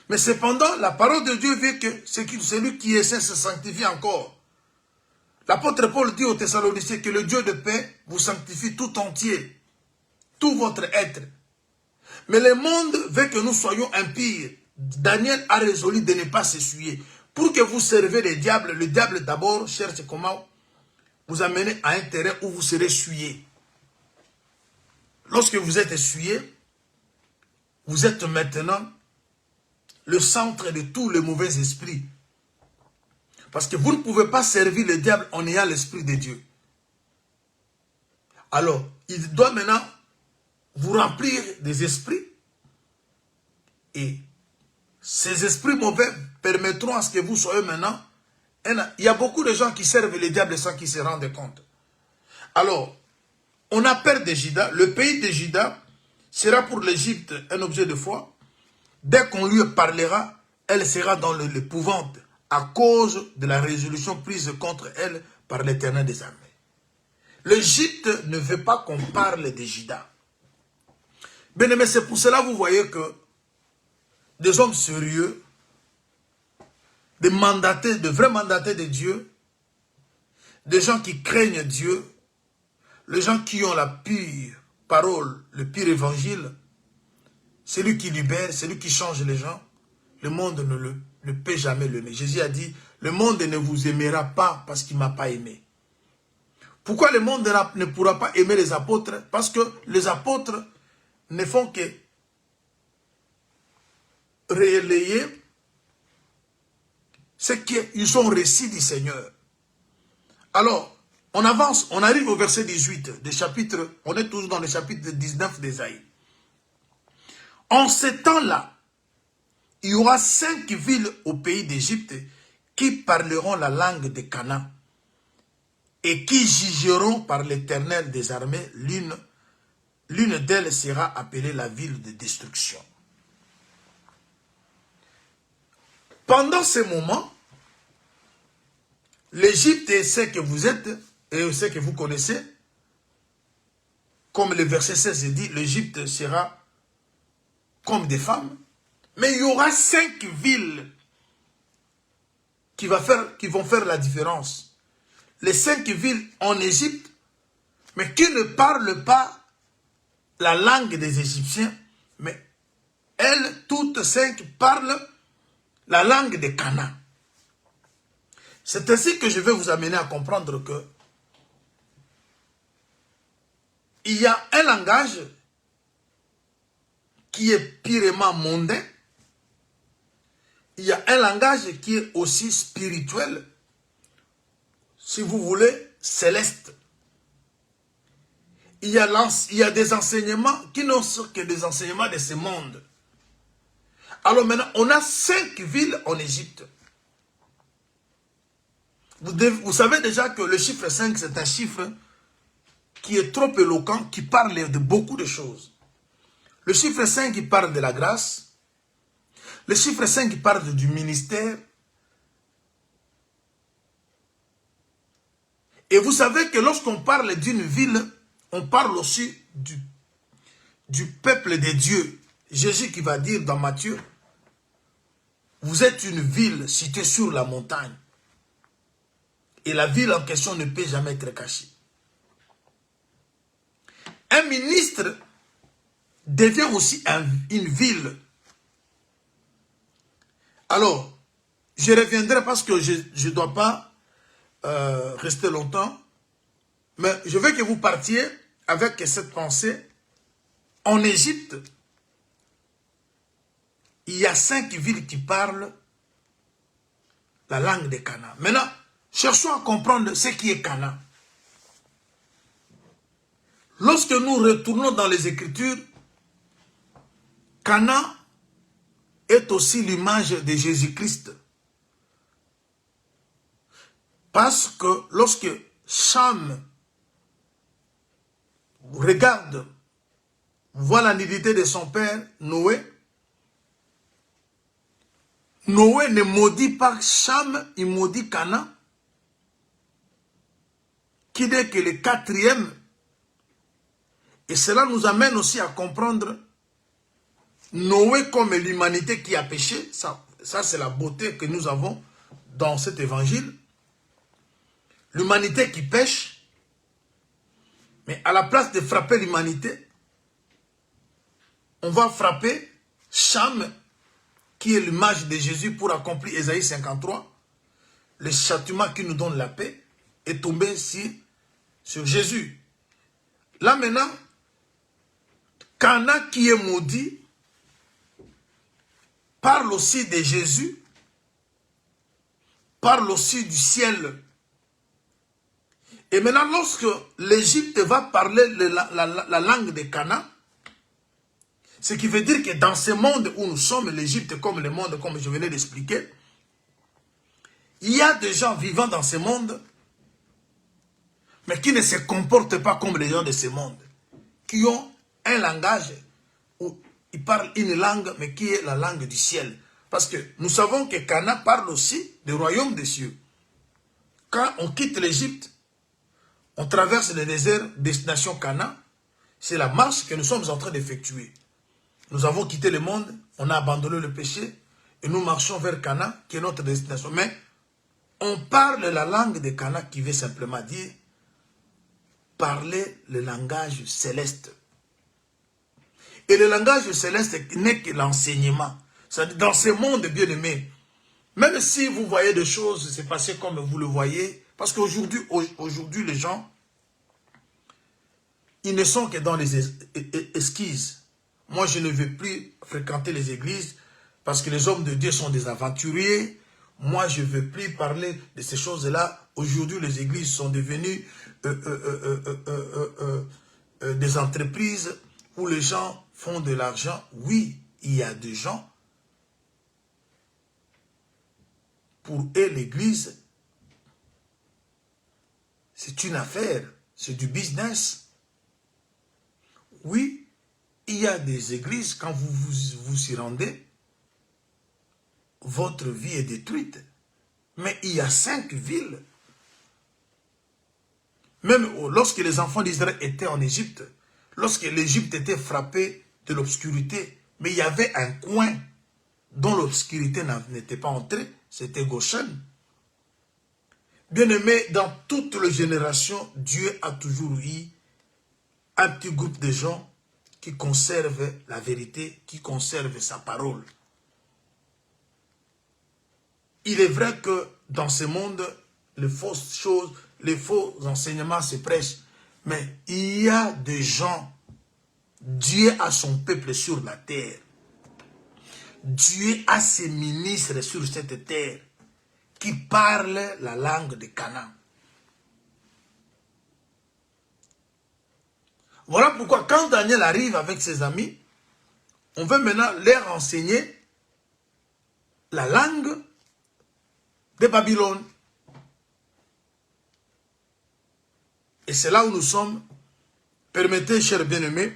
Mais cependant, la parole de Dieu veut que celui qui essaie se sanctifie encore. L'apôtre Paul dit aux Thessaloniciens que le Dieu de paix vous sanctifie tout entier, tout votre être. Mais le monde veut que nous soyons impies. Daniel a résolu de ne pas s'essuyer. Pour que vous servez le diable d'abord cherche comment vous amener à un terrain où vous serez essuyé. Lorsque vous êtes essuyé, vous êtes maintenant le centre de tous les mauvais esprits. Parce que vous ne pouvez pas servir le diable en ayant l'esprit de Dieu. Alors, il doit maintenant vous remplir des esprits. Et ces esprits mauvais permettront à ce que vous soyez maintenant... Il y a beaucoup de gens qui servent le diable sans qu'ils se rendent compte. Alors, on a peur de Juda. Le pays de Juda sera pour l'Égypte un objet de foi. Dès qu'on lui parlera, elle sera dans l'épouvante à cause de la résolution prise contre elle par l'Éternel des armées. L'Égypte ne veut pas qu'on parle de Juda. Bien aimé, c'est pour cela que vous voyez que des hommes sérieux, des vrais mandatés de Dieu, des gens qui craignent Dieu, les gens qui ont la pure parole, le pur évangile, celui qui libère, celui qui change les gens, le monde ne peut jamais l'aimer. Jésus a dit, le monde ne vous aimera pas parce qu'il ne m'a pas aimé. Pourquoi le monde ne pourra pas aimer les apôtres? Parce que les apôtres ne font que relayer ce qu'ils ont reçu du Seigneur. Alors, on avance, on arrive au verset 18 du chapitre, on est toujours dans le chapitre 19 d'Ésaïe. En ce temps-là, il y aura 5 villes au pays d'Égypte qui parleront la langue de Canaan et qui jugeront par l'Éternel des armées. L'une d'elles sera appelée la ville de destruction. Pendant ce moment, l'Égypte est ce que vous êtes et ce que vous connaissez. Comme le verset 16 dit, l'Égypte sera comme des femmes. Mais il y aura 5 villes qui vont faire la différence. Les 5 villes en Égypte, mais qui ne parlent pas la langue des Égyptiens, mais elles, toutes 5, parlent la langue de Canaan. C'est ainsi que je vais vous amener à comprendre que il y a un langage qui est purement mondain. Il y a un langage qui est aussi spirituel, si vous voulez, céleste. Il y a des enseignements qui ne sont que des enseignements de ce monde. Alors maintenant, on a 5 villes en Égypte. Vous savez déjà que le chiffre 5, c'est un chiffre qui est trop éloquent, qui parle de beaucoup de choses. Le chiffre 5, il parle de la grâce. Le chiffre 5, il parle du ministère. Et vous savez que lorsqu'on parle d'une ville, on parle aussi du peuple de Dieu. Jésus qui va dire dans Matthieu, vous êtes une ville située sur la montagne. Et la ville en question ne peut jamais être cachée. Un ministre devient aussi une ville. Alors, je reviendrai parce que je ne dois pas rester longtemps. Mais je veux que vous partiez avec cette pensée. En Égypte, il y a 5 villes qui parlent la langue de Canaan. Maintenant, cherchons à comprendre ce qui est Canaan. Lorsque nous retournons dans les Écritures, Canaan est aussi l'image de Jésus-Christ. Parce que lorsque Cham regarde, voit la nudité de son père, Noé, Noé ne maudit pas Cham, il maudit Canaan, qui n'est que le 4e. Et cela nous amène aussi à comprendre Noé comme l'humanité qui a péché, ça c'est la beauté que nous avons dans cet évangile. L'humanité qui pêche, mais à la place de frapper l'humanité, on va frapper Cham, qui est l'image de Jésus pour accomplir Ésaïe 53. Le châtiment qui nous donne la paix est tombé ici sur Jésus. Là maintenant, Cana qui est maudit parle aussi de Jésus, parle aussi du ciel. Et maintenant, lorsque l'Égypte va parler la langue de Cana, ce qui veut dire que dans ce monde où nous sommes, l'Égypte comme le monde, comme je venais d'expliquer, il y a des gens vivant dans ce monde, mais qui ne se comportent pas comme les gens de ce monde, qui ont un langage où ils parlent une langue, mais qui est la langue du ciel. Parce que nous savons que Cana parle aussi du royaume des cieux. Quand on quitte l'Égypte, on traverse le désert, destination Cana, c'est la marche que nous sommes en train d'effectuer. Nous avons quitté le monde, on a abandonné le péché, et nous marchons vers Cana, qui est notre destination. Mais on parle la langue de Cana qui veut simplement dire parler le langage céleste. Et le langage céleste n'est que l'enseignement. Dans ce monde bien-aimé, même si vous voyez des choses se passer comme vous le voyez, parce qu'aujourd'hui les gens, ils ne sont que dans les esquisses. Moi, je ne veux plus fréquenter les églises parce que les hommes de Dieu sont des aventuriers. Moi, je ne veux plus parler de ces choses-là. Aujourd'hui, les églises sont devenues des entreprises où les gens font de l'argent. Oui, il y a des gens. Pour eux, l'église, c'est une affaire, c'est du business. Oui, il y a des églises, quand vous y rendez, votre vie est détruite. Mais il y a 5 villes. Même lorsque les enfants d'Israël étaient en Égypte, lorsque l'Égypte était frappée de l'obscurité, mais il y avait un coin dont l'obscurité n'était pas entrée, c'était Goshen. Bien-aimé, dans toutes les générations, Dieu a toujours eu un petit groupe de gens qui conservent la vérité, qui conservent sa parole. Il est vrai que dans ce monde, les fausses choses, les faux enseignements se prêchent. Mais il y a des gens, Dieu a son peuple sur la terre. Dieu a ses ministres sur cette terre qui parlent la langue de Canaan. Voilà pourquoi quand Daniel arrive avec ses amis, on veut maintenant leur enseigner la langue de Babylone. Et c'est là où nous sommes. Permettez, chers bien-aimés,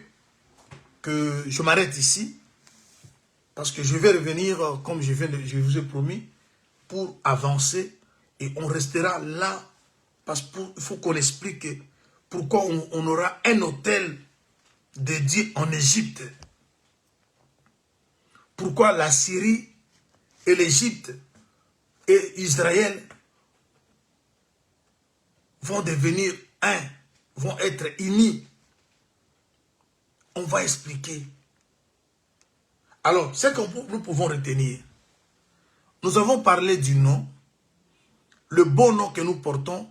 que je m'arrête ici, parce que je vais revenir, comme je vous ai promis, pour avancer, et on restera là, parce qu'il faut qu'on explique pourquoi on aura un hôtel dédié en Égypte. Pourquoi la Syrie et l'Égypte et Israël vont devenir un, vont être unis. On va expliquer. Alors, ce que nous pouvons retenir, nous avons parlé du nom. Le bon nom que nous portons,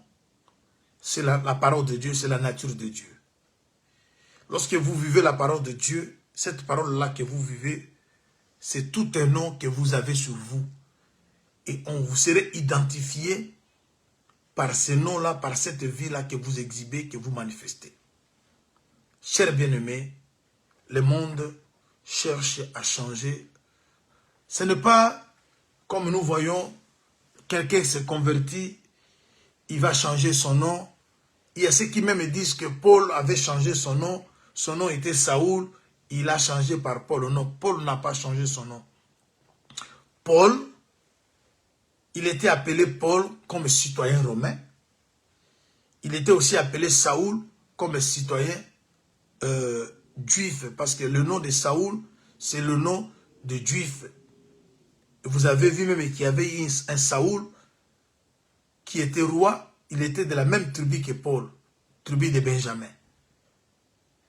c'est la parole de Dieu, c'est la nature de Dieu. Lorsque vous vivez la parole de Dieu, cette parole-là que vous vivez, c'est tout un nom que vous avez sur vous. Et on vous serez identifié par ce nom-là, par cette vie-là que vous exhibez, que vous manifestez. Chers bien-aimés, le monde cherche à changer. Ce n'est pas comme nous voyons, quelqu'un se convertit, il va changer son nom. Il y a ceux qui même disent que Paul avait changé son nom était Saoul, il a changé par Paul. Non, Paul n'a pas changé son nom. Paul, il était appelé Paul comme citoyen romain. Il était aussi appelé Saoul comme citoyen juif, parce que le nom de Saoul, c'est le nom de Juif. Vous avez vu même qu'il y avait eu un Saoul qui était roi, il était de la même tribu que Paul, tribu de Benjamin.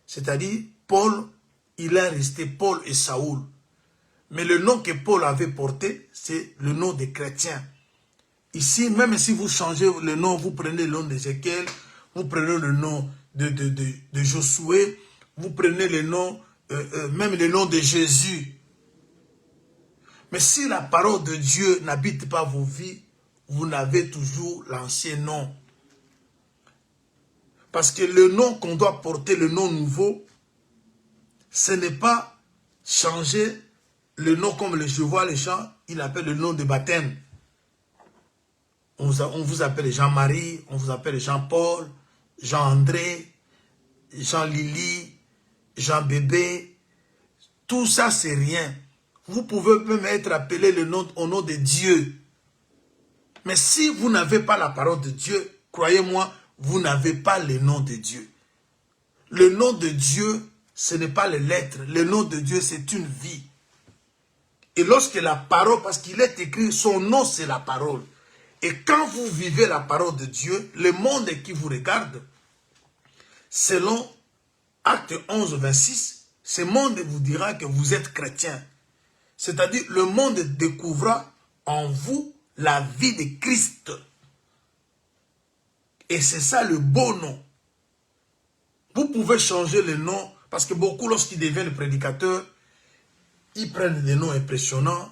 C'est-à-dire, Paul, il est resté Paul et Saoul. Mais le nom que Paul avait porté, c'est le nom des chrétiens. Ici, même si vous changez le nom, vous prenez le nom d'Ézéchiel, vous prenez le nom de Josué, vous prenez le nom, même le nom de Jésus. Mais si la parole de Dieu n'habite pas vos vies, vous n'avez toujours l'ancien nom. Parce que le nom qu'on doit porter, le nom nouveau, ce n'est pas changer le nom comme je vois les gens, ils appellent le nom de baptême. On vous appelle Jean-Marie, on vous appelle Jean-Paul, Jean-André, Jean-Lily, Jean-Bébé. Tout ça, c'est rien. Vous pouvez même être appelé au nom de Dieu. Mais si vous n'avez pas la parole de Dieu, croyez-moi, vous n'avez pas le nom de Dieu. Le nom de Dieu, ce n'est pas les lettres. Le nom de Dieu, c'est une vie. Et lorsque la parole, parce qu'il est écrit, son nom, c'est la parole. Et quand vous vivez la parole de Dieu, le monde qui vous regarde, selon Acte 11, 26, ce monde vous dira que vous êtes chrétien. C'est-à-dire, le monde découvrira en vous la vie de Christ. Et c'est ça le beau nom. Vous pouvez changer le nom, parce que beaucoup, lorsqu'ils deviennent prédicateurs, ils prennent des noms impressionnants.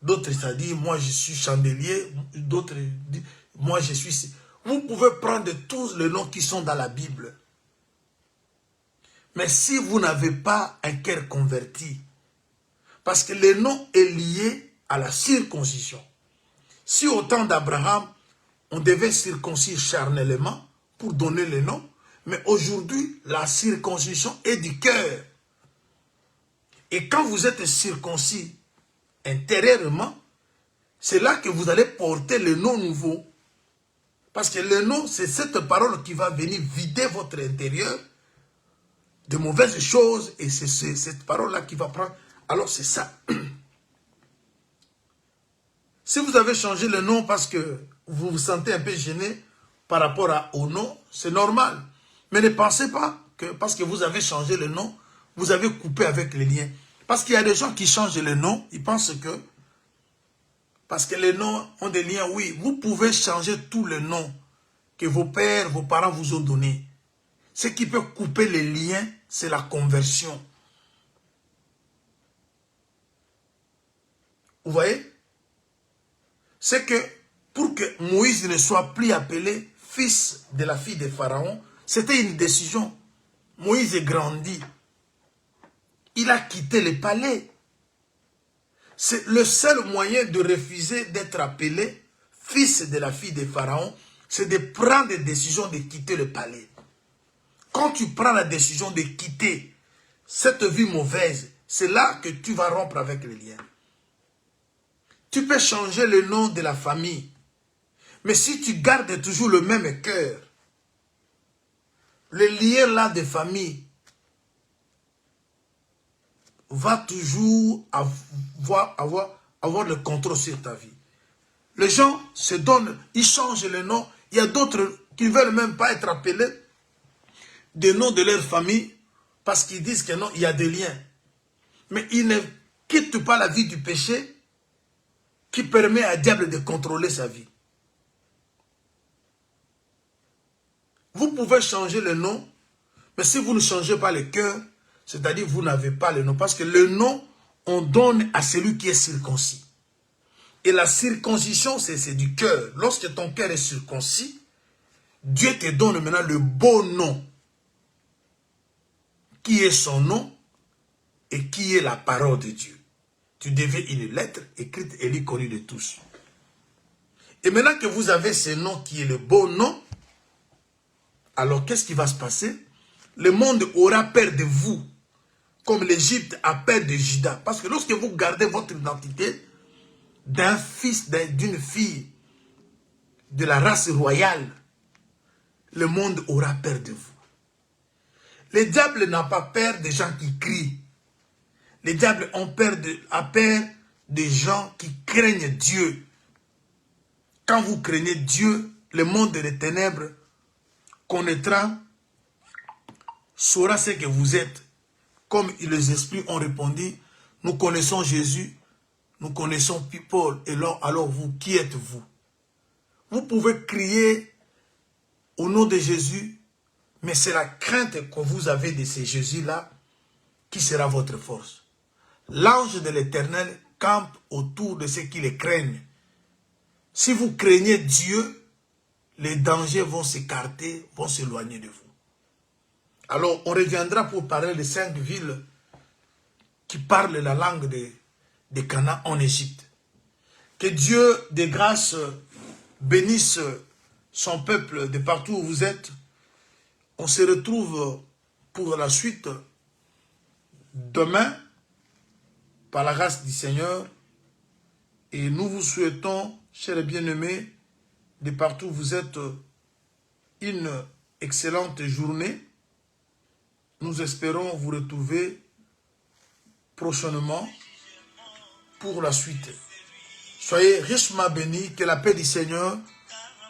D'autres, c'est-à-dire, moi je suis chandelier. D'autres, moi je suis... Vous pouvez prendre tous les noms qui sont dans la Bible. Mais si vous n'avez pas un cœur converti, parce que le nom est lié à la circoncision. Si au temps d'Abraham, on devait circoncire charnellement pour donner le nom, mais aujourd'hui, la circoncision est du cœur. Et quand vous êtes circoncis intérieurement, c'est là que vous allez porter le nom nouveau. Parce que le nom, c'est cette parole qui va venir vider votre intérieur de mauvaises choses. Et c'est cette parole-là qui va prendre. Alors c'est ça. Si vous avez changé le nom parce que vous vous sentez un peu gêné par rapport au nom, c'est normal. Mais ne pensez pas que parce que vous avez changé le nom, vous avez coupé avec les liens. Parce qu'il y a des gens qui changent le nom, ils pensent que, parce que les noms ont des liens, oui, vous pouvez changer tous les noms que vos pères, vos parents vous ont donnés. Ce qui peut couper les liens, c'est la conversion. Vous voyez? C'est que pour que Moïse ne soit plus appelé fils de la fille de Pharaon, c'était une décision. Moïse est grandi. Il a quitté le palais. C'est le seul moyen de refuser d'être appelé fils de la fille de Pharaon, c'est de prendre des décisions de quitter le palais. Quand tu prends la décision de quitter cette vie mauvaise, c'est là que tu vas rompre avec les liens. Tu peux changer le nom de la famille, mais si tu gardes toujours le même cœur, le lien là de famille va toujours avoir le contrôle sur ta vie. Les gens se donnent, ils changent le nom. Il y a d'autres qui ne veulent même pas être appelés des noms de leur famille parce qu'ils disent que non, il y a des liens. Mais ils ne quittent pas la vie du péché qui permet à diable de contrôler sa vie. Vous pouvez changer le nom, mais si vous ne changez pas le cœur, c'est-à-dire vous n'avez pas le nom. Parce que le nom, on donne à celui qui est circoncis. Et la circoncision, c'est du cœur. Lorsque ton cœur est circoncis, Dieu te donne maintenant le beau nom. Qui est son nom et qui est la parole de Dieu. Tu deviens une lettre écrite et lue connue de tous. Et maintenant que vous avez ce nom qui est le beau nom, alors qu'est-ce qui va se passer? Le monde aura peur de vous, comme l'Égypte a peur de Juda. Parce que lorsque vous gardez votre identité d'un fils, d'une fille de la race royale, le monde aura peur de vous. Le diable n'a pas peur des gens qui crient. Le diable a peur des gens qui craignent Dieu. Quand vous craignez Dieu, le monde des ténèbres connaîtra, saura ce que vous êtes. Comme les esprits ont répondu, nous connaissons Jésus, nous connaissons Paul, et alors vous, qui êtes-vous? Vous pouvez crier au nom de Jésus, mais c'est la crainte que vous avez de ce Jésus-là qui sera votre force. L'ange de l'Éternel campe autour de ceux qui le craignent. Si vous craignez Dieu, les dangers vont s'écarter, vont s'éloigner de vous. Alors, on reviendra pour parler des 5 villes qui parlent la langue de Canaan en Égypte. Que Dieu de grâce bénisse son peuple de partout où vous êtes. On se retrouve pour la suite demain, par la grâce du Seigneur. Et nous vous souhaitons, chers bien-aimés, de partout où vous êtes, une excellente journée. Nous espérons vous retrouver prochainement pour la suite. Soyez richement bénis, que la paix du Seigneur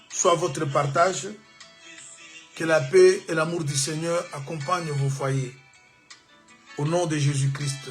soit votre partage, que la paix et l'amour du Seigneur accompagnent vos foyers. Au nom de Jésus-Christ.